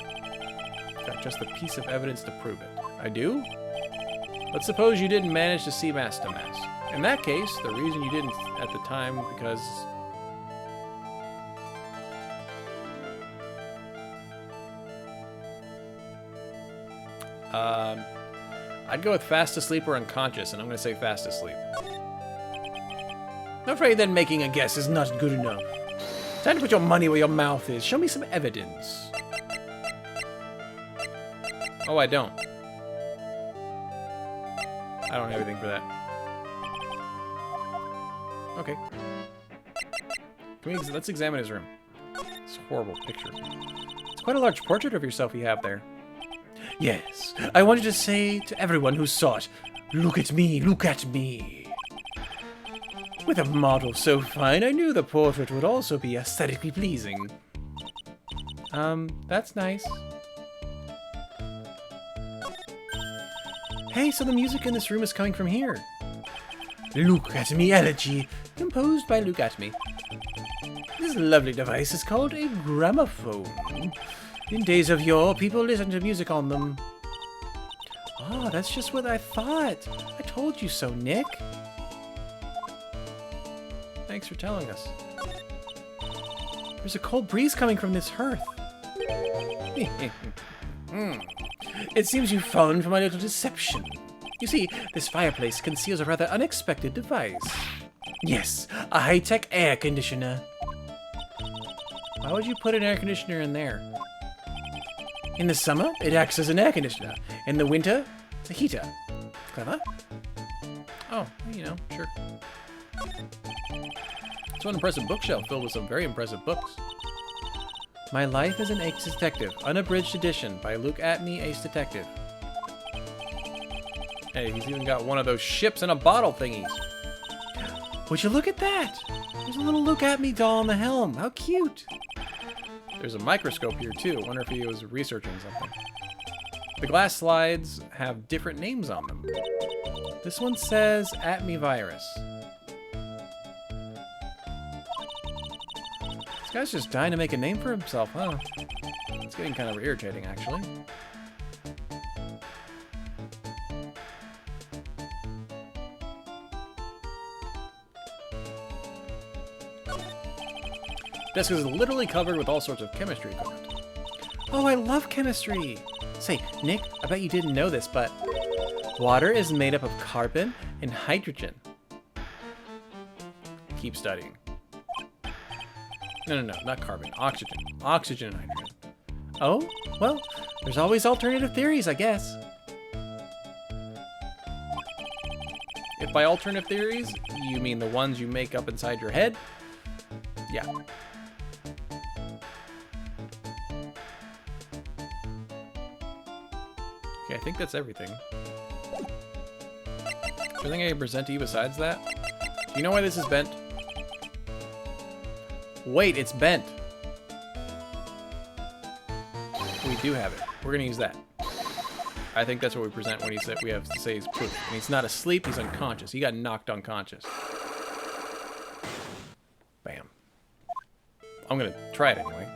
Got just a piece of evidence to prove it. I do? Let's suppose you didn't manage to see Mask to Mask. In that case, the reason you didn't at the time because... I'd go with fast asleep or unconscious, and I'm going to say fast asleep. I'm afraid that making a guess is not good enough. Time to put your money where your mouth is. Show me some evidence. Oh, I don't. I don't have anything for that. Okay. Let's examine his room. It's a horrible picture. It's quite a large portrait of yourself you have there. Yes, I wanted to say to everyone who saw it, look at me, look at me. With a model so fine, I knew the portrait would also be aesthetically pleasing. That's nice. Hey, so the music in this room is coming from here. Look at Me Elegy, composed by Look at Me. This lovely device is called a gramophone. In days of yore, people listened to music on them. Oh, that's just what I thought. I told you so, Nick. Thanks for telling us. There's a cold breeze coming from this hearth. It seems you've fallen for my little deception. You see, this fireplace conceals a rather unexpected device. Yes, a high-tech air conditioner. Why would you put an air conditioner in there? In the summer, it acts as an air conditioner. In the winter, it's a heater. Clever? Oh, you know, sure. It's one impressive bookshelf filled with some very impressive books. My Life as an Ace Detective, Unabridged Edition by Luke Atme, Ace Detective. Hey, he's even got one of those ships in a bottle thingies. Would you look at that? There's a little Luke Atme doll on the helm. How cute. There's a microscope here, too. I wonder if he was researching something. The glass slides have different names on them. This one says "At-me virus." This guy's just dying to make a name for himself, huh? It's getting kind of irritating, actually. Desk is literally covered with all sorts of chemistry equipment. Oh, I love chemistry! Say, Nick, I bet you didn't know this, but water is made up of carbon and hydrogen. Keep studying. No, not carbon. Oxygen. Oxygen and hydrogen. Oh? Well, there's always alternative theories, I guess. If by alternative theories, you mean the ones you make up inside your head, yeah. Okay, I think that's everything. Anything I can present to you besides that? Do you know why this is bent? Wait, it's bent. We do have it. We're gonna use that. I think that's what we present when he said we have to say he's proof. And he's not asleep, he's unconscious. He got knocked unconscious. Bam. I'm gonna try it anyway.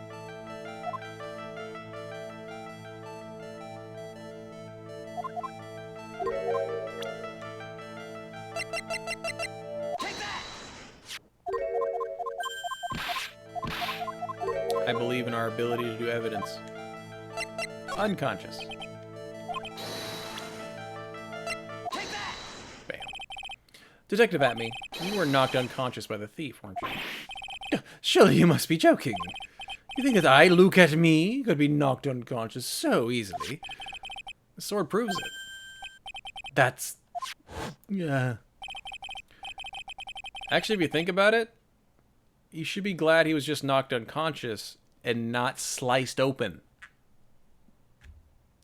I believe in our ability to do evidence. Unconscious. Bam. Detective At-me, you were knocked unconscious by the thief, weren't you? Surely you must be joking. You think that I, Luke At-me, could be knocked unconscious so easily? The sword proves it. That's... yeah. Actually, if you think about it, you should be glad he was just knocked unconscious and not sliced open.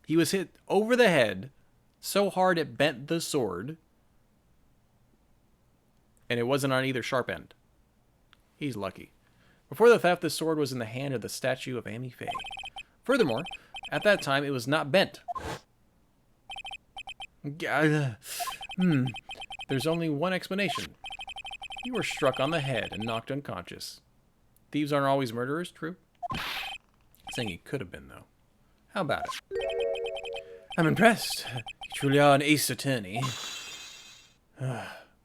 He was hit over the head so hard it bent the sword, and it wasn't on either sharp end. He's lucky. Before the theft, the sword was in the hand of the statue of Amy Faye. Furthermore, at that time, it was not bent. There's only one explanation. You were struck on the head and knocked unconscious. Thieves aren't always murderers, true? Saying he could have been, though. How about it? I'm impressed. You truly are an ace attorney.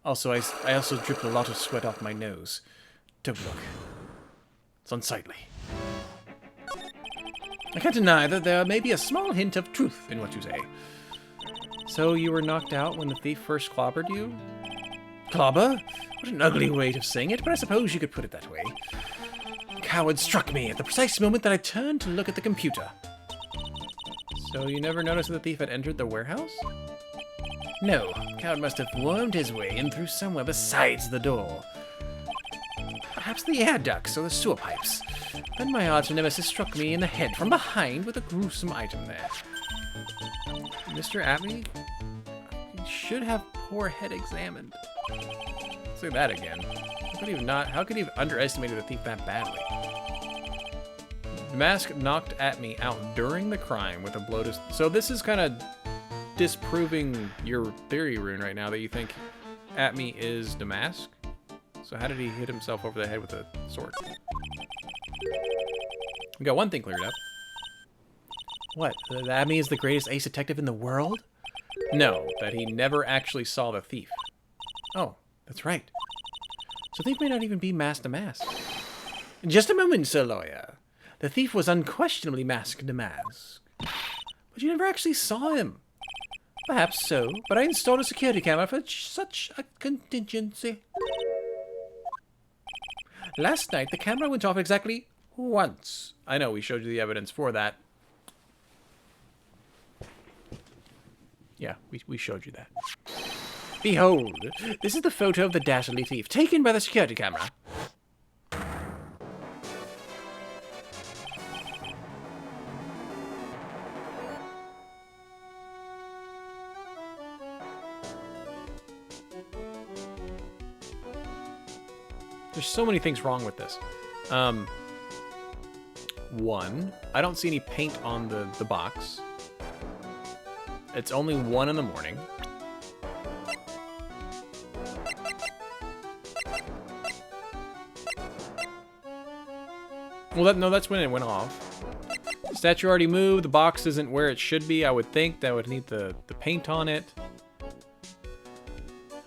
Also, I also dripped a lot of sweat off my nose. Don't look. It's unsightly. I can't deny that there may be a small hint of truth in what you say. So you were knocked out when the thief first clobbered you? Clobber? What an ugly way of saying it, but I suppose you could put it that way. The coward struck me at the precise moment that I turned to look at the computer. So you never noticed that the thief had entered the warehouse? No, the coward must have wormed his way in through somewhere besides the door. Perhaps the air ducts or the sewer pipes. Then my arch nemesis struck me in the head from behind with a gruesome item there. Mr. At-me? You should have poor head examined. Say that again. How could he have underestimated the thief that badly? The mask knocked At-me out during the crime with a blow to... So this is kind of disproving your theory, Rune, right now, that you think At-me is Damask. So how did he hit himself over the head with a sword? We got one thing cleared up. What? That At-me is the greatest ace detective in the world? No, that he never actually saw the thief. Oh, that's right. So the thief may not even be masked to mask. Just a moment, Sir Lawyer. The thief was unquestionably masked to mask. But you never actually saw him. Perhaps so, but I installed a security camera for such a contingency. Last night, the camera went off exactly once. I know, we showed you the evidence for that. Yeah, we showed you that. Behold, this is the photo of the dastardly thief, taken by the security camera. There's so many things wrong with this. One, I don't see any paint on the box. It's only 1 in the morning. Well, no, that's when it went off. Statue already moved. The box isn't where it should be. I would think that would need the paint on it.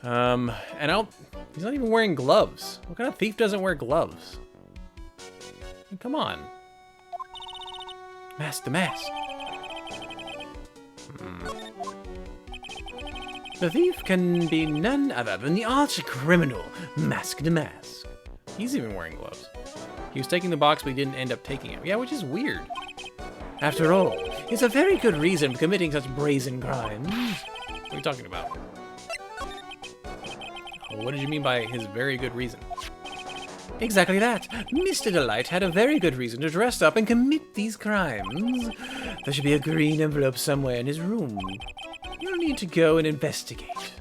And he's not even wearing gloves. What kind of thief doesn't wear gloves? I mean, come on. Mask the mask. The thief can be none other than the arch criminal, Mask the Mask. He's even wearing gloves. He was taking the box, but he didn't end up taking it. Yeah, which is weird. After all, it's a very good reason for committing such brazen crimes. What are you talking about? What did you mean by his very good reason? Exactly that. Mr. Delight had a very good reason to dress up and commit these crimes. There should be a green envelope somewhere in his room. You'll need to go and investigate.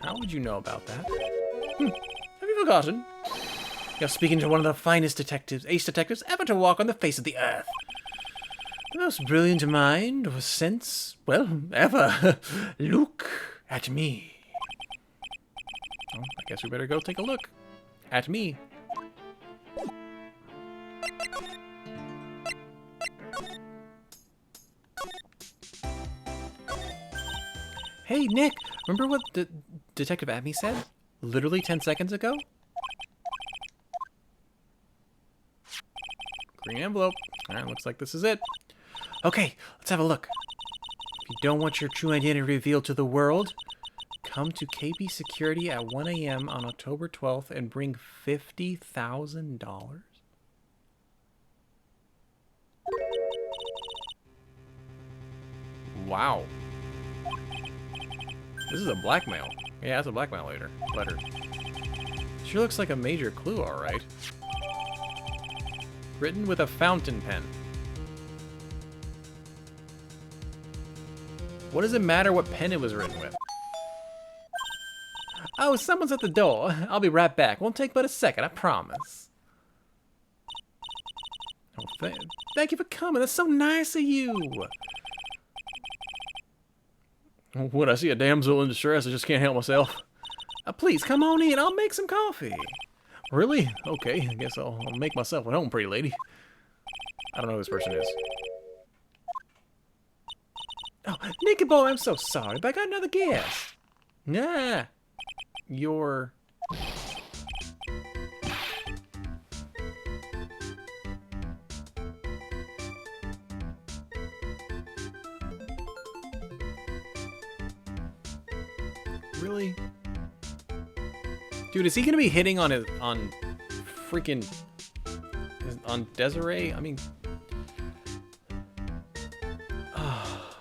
How would you know about that? Have you forgotten? You're speaking to one of the finest detectives, ace detectives, ever to walk on the face of the earth. The most brilliant mind or sense, well, ever. Look at me. Well, I guess we better go take a look. At me. Hey, Nick, remember what Detective Abby said? Literally 10 seconds ago? Green envelope. Alright, looks like this is it. Okay, let's have a look. If you don't want your true identity revealed to the world, come to KB Security at 1 a.m. on October 12th and bring $50,000. Wow. This is a blackmail. Yeah, it's a blackmail letter. Sure looks like a major clue, alright. Written with a fountain pen. What does it matter what pen it was written with? Oh, someone's at the door. I'll be right back. Won't take but a second, I promise. Oh, thank you for coming. That's so nice of you. When I see a damsel in distress, I just can't help myself. Please, come on in. I'll make some coffee. Really? Okay, I guess I'll make myself at home, pretty lady. I don't know who this person is. Oh, Nicky boy, I'm so sorry, but I got another guest. Nah. You're... Really? Dude, is he gonna be hitting on freaking on Desiree? I mean, oh.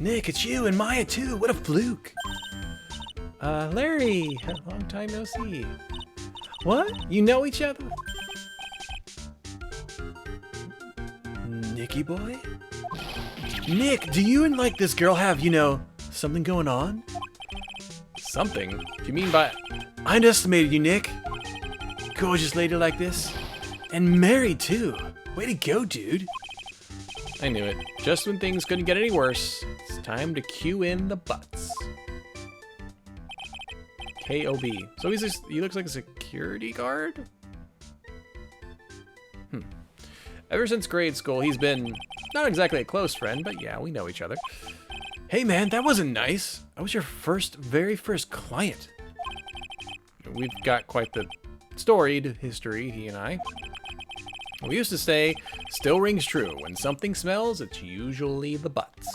Nick, it's you and Maya too. What a fluke. Larry, long time no see. What? You know each other? Nicky boy? Nick, do you and like this girl have, you know, something going on? Something? What do you mean by... I underestimated you, Nick. Gorgeous lady like this. And married, too. Way to go, dude. I knew it. Just when things couldn't get any worse, it's time to cue in the butts. K.O.B. So he looks like a security guard? Ever since grade school, he's been not exactly a close friend, but yeah, we know each other. Hey man, that wasn't nice. I was your very first client. We've got quite the storied history, he and I. We used to say, still rings true. When something smells, it's usually the butts.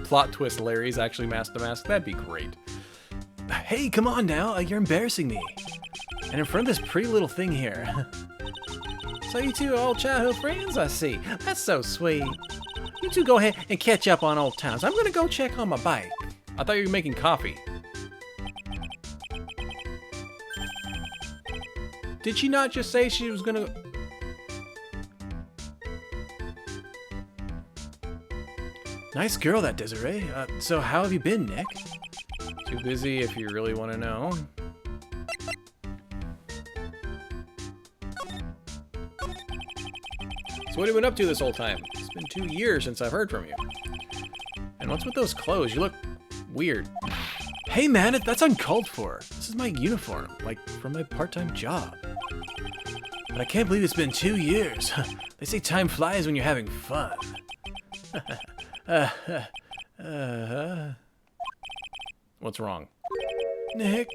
Plot twist, Larry's actually Mask the Mask. That'd be great. Hey, come on now. You're embarrassing me. And in front of this pretty little thing here. So you two are old childhood friends, I see. That's so sweet. You two go ahead and catch up on old times. I'm gonna go check on my bike. I thought you were making coffee. Did she not just say she was gonna... Nice girl, that Desiree. So how have you been, Nick? Too busy if you really want to know. So what have you been up to this whole time? It's been 2 years since I've heard from you. And what's with those clothes? You look weird. Hey man, that's uncalled for. This is my uniform, like from my part-time job. But I can't believe it's been 2 years. They say time flies when you're having fun. What's wrong? Nick,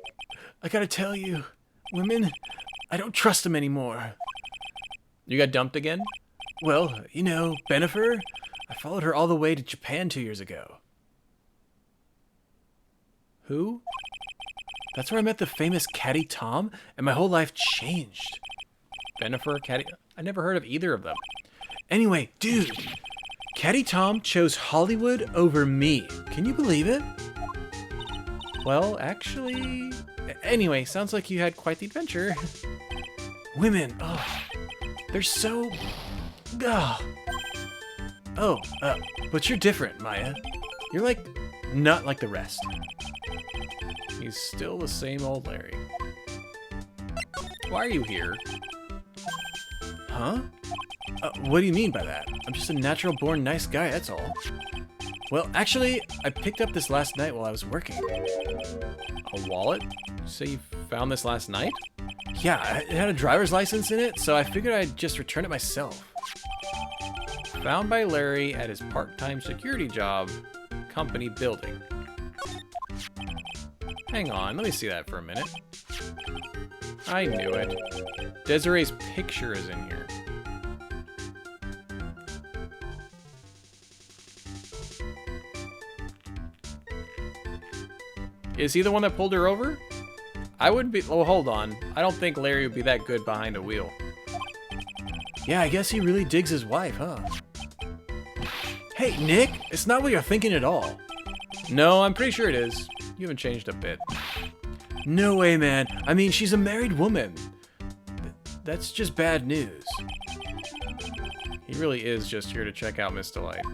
I gotta tell you, women, I don't trust them anymore. You got dumped again? Well, you know, Benifer, I followed her all the way to Japan 2 years ago. Who? That's where I met the famous Caddy Tom, and my whole life changed. Benifer, Caddy... I never heard of either of them. Anyway, dude, Caddy Tom chose Hollywood over me. Can you believe it? Well, actually... Anyway, sounds like you had quite the adventure. Women, oh, they're so... Oh, but you're different, Maya. You're like, not like the rest. He's still the same old Larry. Why are you here? Huh? What do you mean by that? I'm just a natural-born nice guy, that's all. Well, actually, I picked up this last night while I was working. A wallet? You say you found this last night? Yeah, it had a driver's license in it, so I figured I'd just return it myself. Found by Larry at his part-time security job, company building. Hang on, let me see that for a minute. I knew it. Desiree's picture is in here. Is he the one that pulled her over? I wouldn't be... Oh, hold on. I don't think Larry would be that good behind a wheel. Yeah, I guess he really digs his wife, huh? Hey, Nick, it's not what you're thinking at all. No, I'm pretty sure it is. You haven't changed a bit. No way, man. I mean, she's a married woman. That's just bad news. He really is just here to check out Miss Delight.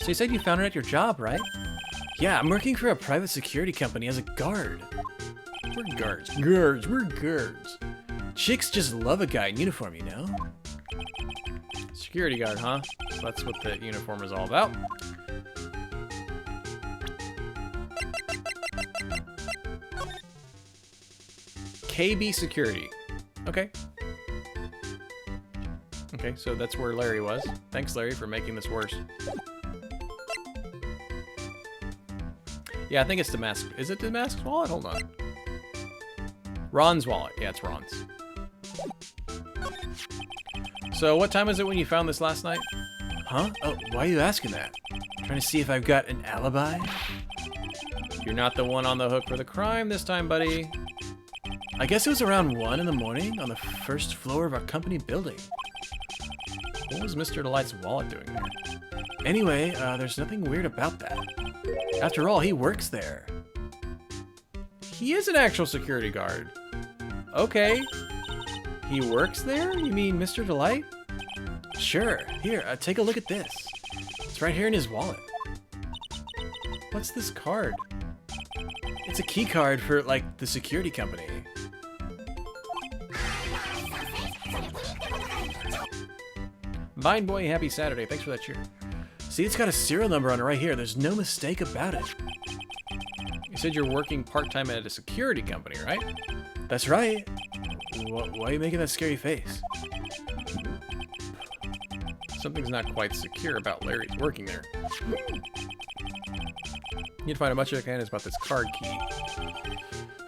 So you said you found her at your job, right? Yeah, I'm working for a private security company as a guard. We're guards. We're guards. Chicks just love a guy in uniform, you know? Security guard, huh? So that's what the uniform is all about. KB Security. Okay. Okay, so that's where Larry was. Thanks, Larry, for making this worse. Yeah, I think it's Damask. Is it Damask's wallet? Hold on. Ron's wallet. Yeah, it's Ron's. So, what time is it when you found this last night? Huh? Oh, why are you asking that? Trying to see if I've got an alibi? You're not the one on the hook for the crime this time, buddy. I guess it was around 1 in the morning on the first floor of our company building. What was Mr. Delight's wallet doing there? Anyway, there's nothing weird about that. After all, he works there. He is an actual security guard. Okay. He works there? You mean Mr. Delight? Sure. Here, take a look at this. It's right here in his wallet. What's this card? It's a key card for, like, the security company. Vine Boy, happy Saturday. Thanks for that cheer. See, it's got a serial number on it right here. There's no mistake about it. You said you're working part-time at a security company, right? That's right. Why are you making that scary face? Something's not quite secure about Larry's working there. You need to find out much as I can about this card key.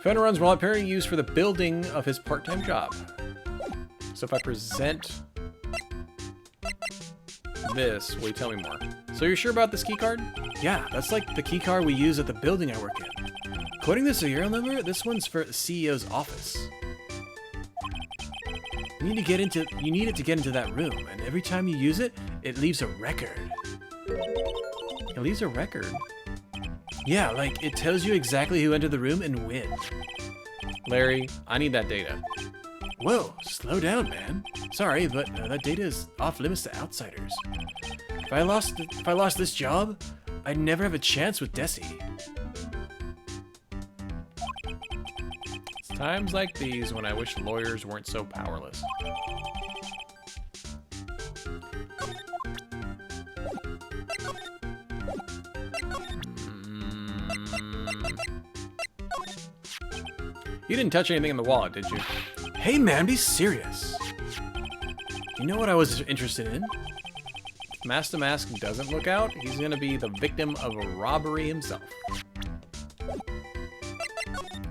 Found Ron's wallet apparently used for the building of his part-time job. So if I present this, will you tell me more? So you're sure about this key card? Yeah, that's like the key card we use at the building I work in. According to the serial number, this one's for the CEO's office. You need it to get into that room, and every time you use it, it leaves a record. It leaves a record? Yeah, like it tells you exactly who entered the room and when. Larry, I need that data. Whoa, slow down, man. Sorry, but that data is off limits to outsiders. If I lost this job, I'd never have a chance with Desi. It's times like these when I wish lawyers weren't so powerless. You didn't touch anything in the wallet, did you? Hey man, be serious. You know what I was interested in? If Master Mask doesn't look out, he's gonna be the victim of a robbery himself.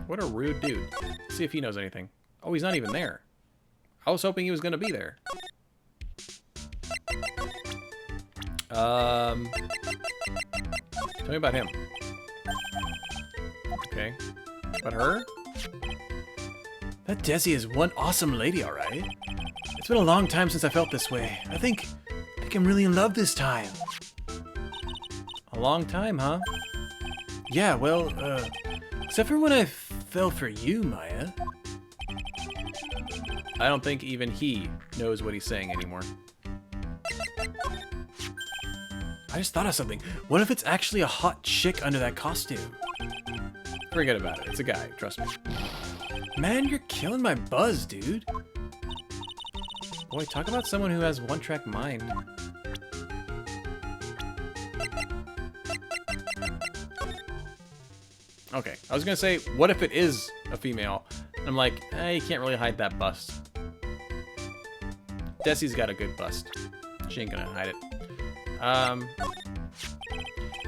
What a rude dude. Let's see if he knows anything. Oh, he's not even there. I was hoping he was gonna be there. Tell me about him. Okay. About her? That Desi is one awesome lady, alright. It's been a long time since I felt this way. I think I'm really in love this time. A long time, huh? Yeah, well, except for when I fell for you, Maya. I don't think even he knows what he's saying anymore. I just thought of something. What if it's actually a hot chick under that costume? Forget about it. It's a guy. Trust me. Man, you're killing my buzz, dude. Boy, talk about someone who has one-track mind. Okay, I was gonna say, what if it is a female? And I'm like, you can't really hide that bust. Desi's got a good bust. She ain't gonna hide it.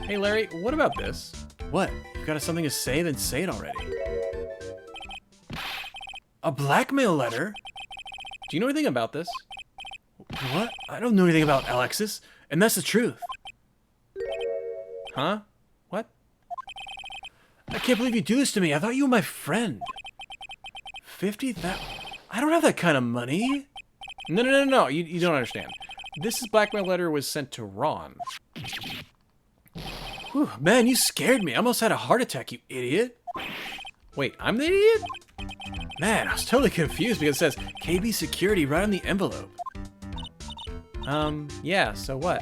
Hey Larry, what about this? What? You've got something to say? Then say it already. A blackmail letter? Do you know anything about this? What? I don't know anything about Alexis, and that's the truth. Huh? What? I can't believe you do this to me. I thought you were my friend. 50,000? I don't have that kind of money. No. You don't understand. This blackmail letter was sent to Ron. Whew, man, you scared me. I almost had a heart attack, you idiot. Wait, I'm the idiot? Man, I was totally confused because it says KB Security right on the envelope. Yeah, so what?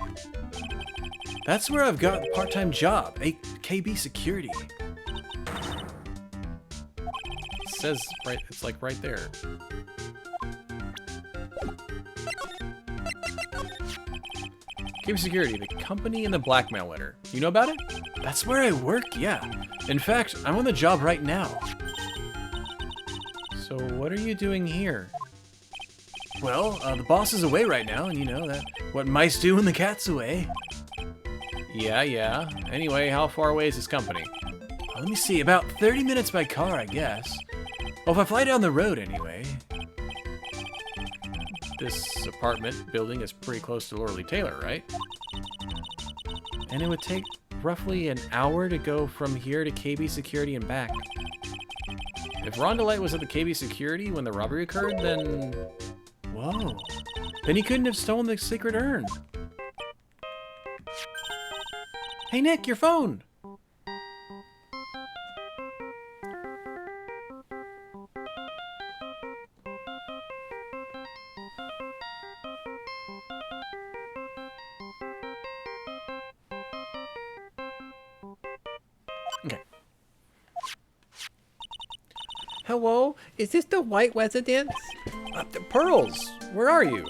That's where I've got a part-time job, a KB Security. It says right, it's like right there. KB Security, the company in the blackmail letter. You know about it? That's where I work, yeah. In fact, I'm on the job right now. So what are you doing here? Well, the boss is away right now, and you know that what mice do when the cat's away. Yeah. Anyway, how far away is this company? Let me see, about 30 minutes by car, I guess. Well, if I fly down the road anyway. This apartment building is pretty close to Loreley Taylor, right? And it would take roughly an hour to go from here to KB Security and back. If Rondelite was at the KB Security when the robbery occurred, then... Whoa. Then he couldn't have stolen the secret urn. Hey Nick, your phone! Okay. Hello? Is this the White residence? Pearls, where are you?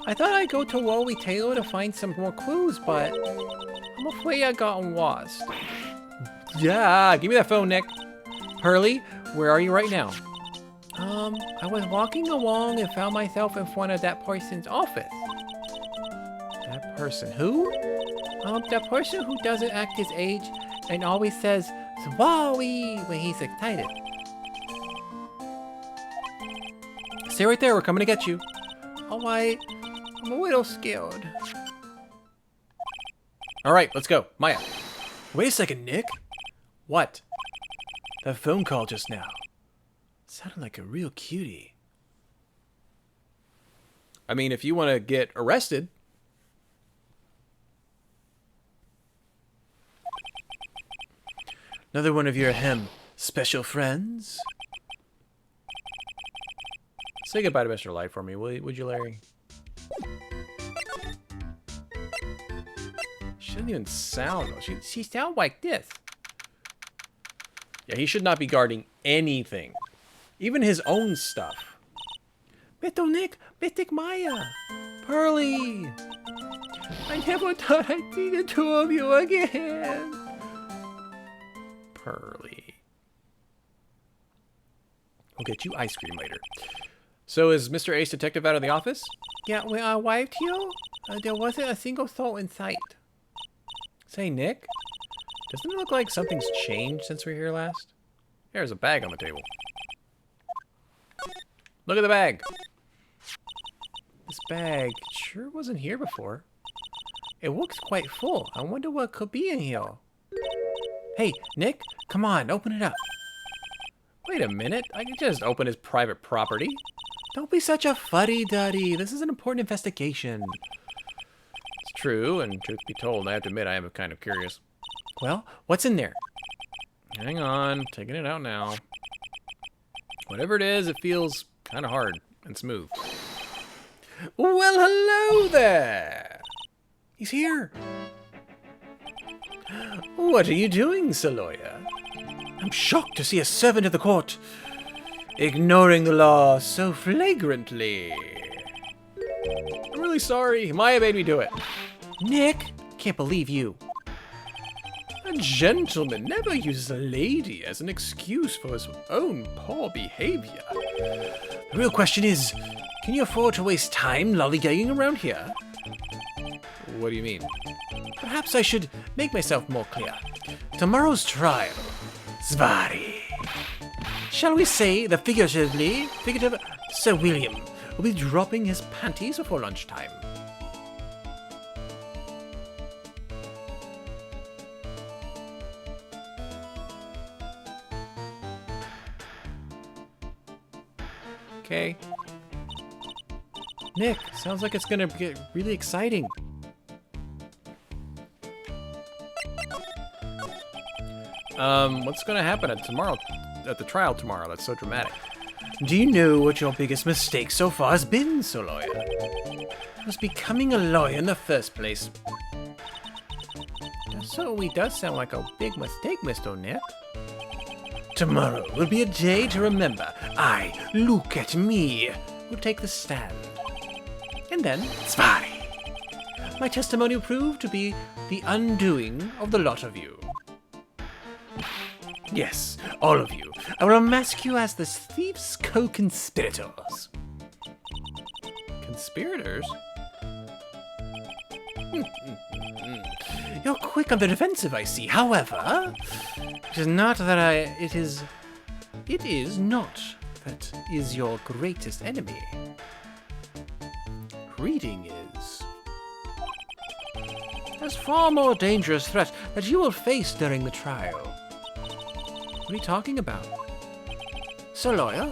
I thought I'd go to Loreley Taylor to find some more clues, but I'm afraid I got lost. Yeah, give me that phone, Nick. Pearly, where are you right now? I was walking along and found myself in front of that person's office. That person, who? The person who doesn't act his age and always says, "Swowie" when he's excited. Stay right there, we're coming to get you. Alright, I'm a little scared. Alright, let's go. Maya. Wait a second, Nick. What? That phone call just now. Sounded like a real cutie. I mean, if you want to get arrested. Another one of your, special friends? Say goodbye to Mr. Light for me, would you, Larry? She doesn't even sound... She sounds like this. Yeah, he should not be guarding anything. Even his own stuff. Mr. Nick, Mystic Maya. Pearly! I never thought I'd see the two of you again. Pearly. I'll get you ice cream later. So is Mr. Ace Detective out of the office? Yeah, when I arrived here, there wasn't a single soul in sight. Say, Nick, doesn't it look like something's changed since we were here last? There's a bag on the table. Look at the bag. This bag sure wasn't here before. It looks quite full. I wonder what could be in here. Hey, Nick, come on, open it up. Wait a minute, I can just open his private property. Don't be such a fuddy-duddy. This is an important investigation. It's true, and truth be told, I have to admit I am kind of curious. Well, what's in there? Hang on, taking it out now. Whatever it is, it feels kind of hard and smooth. Well, hello there! He's here. What are you doing, Sir Lawyer? I'm shocked to see a servant of the court ignoring the law so flagrantly. I'm really sorry. Maya made me do it. Nick, can't believe you. A gentleman never uses a lady as an excuse for his own poor behavior. The real question is, can you afford to waste time lollygagging around here? What do you mean? Perhaps I should make myself more clear. Tomorrow's trial, Svari. Shall we say the figurative Sir William will be dropping his panties before lunchtime. Okay. Nick, sounds like it's gonna get really exciting. What's gonna happen at the trial tomorrow? That's so dramatic. Do you know what your biggest mistake so far has been, Sir Lawyer? It was becoming a lawyer in the first place. That certainly does sound like a big mistake, Mr. Nick. Tomorrow will be a day to remember. Look at me, will take the stand. And then, Svari. My testimony will prove to be the undoing of the lot of you. Yes, all of you. I will unmask you as the thieves' co-conspirators. Conspirators? You're quick on the defensive, I see. However, it is not that is your greatest enemy. Reading is. There's far more dangerous threat that you will face during the trial. What are you talking about? Sir Lawyer,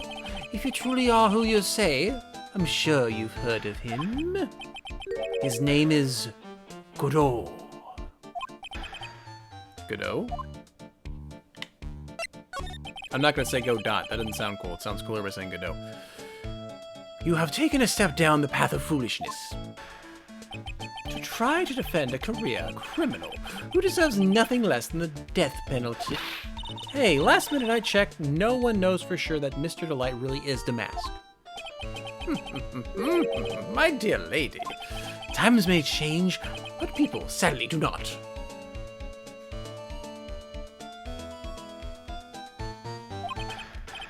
if you truly are who you say, I'm sure you've heard of him. His name is Godot. Godot? I'm not going to say Godot. That doesn't sound cool. It sounds cooler by saying Godot. You have taken a step down the path of foolishness. To try to defend a career criminal who deserves nothing less than the death penalty. Hey, last minute I checked, no one knows for sure that Mr. Delight really is Damask. My dear lady, times may change, but people sadly do not.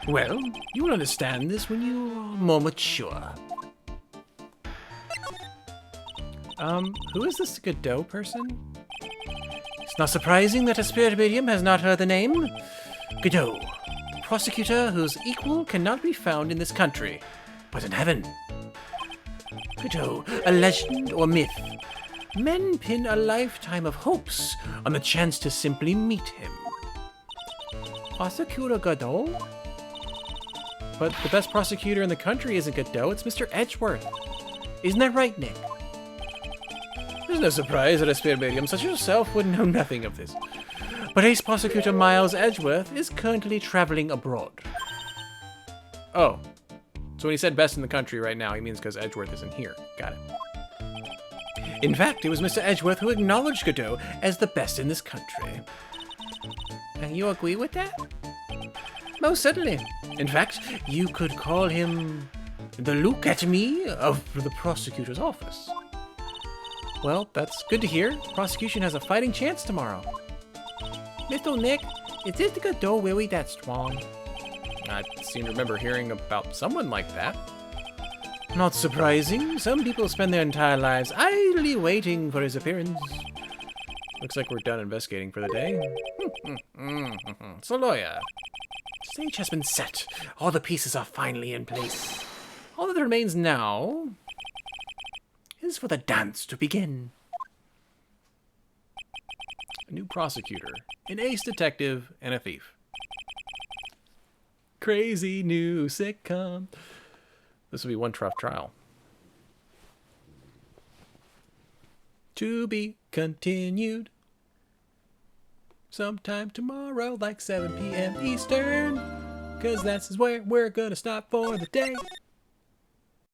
Well, you will understand this when you are more mature. Who is this Godot person? It's not surprising that a spirit medium has not heard the name. Godot, a prosecutor whose equal cannot be found in this country, but in heaven. Godot, a legend or myth. Men pin a lifetime of hopes on the chance to simply meet him. Prosecutor Godot? But the best prosecutor in the country isn't Godot, it's Mr. Edgeworth. Isn't that right, Nick? There's no surprise that a spirit medium such as yourself would know nothing of this. But Ace Prosecutor Miles Edgeworth is currently traveling abroad. Oh. So when he said best in the country right now, he means because Edgeworth isn't here. Got it. In fact, it was Mr. Edgeworth who acknowledged Godot as the best in this country. And you agree with that? Most certainly. In fact, you could call him the look at me of the prosecutor's office. Well, that's good to hear. Prosecution has a fighting chance tomorrow. Mr. Nick, is this Godot really that strong? I seem to remember hearing about someone like that. Not surprising. Some people spend their entire lives idly waiting for his appearance. Looks like we're done investigating for the day. So, lawyer, stage has been set. All the pieces are finally in place. All that remains now is for the dance to begin. A new prosecutor, an ace detective, and a thief. Crazy new sitcom. This will be one tough trial. To be continued. Sometime tomorrow, like 7 p.m. Eastern. 'Cause that's where we're gonna stop for the day.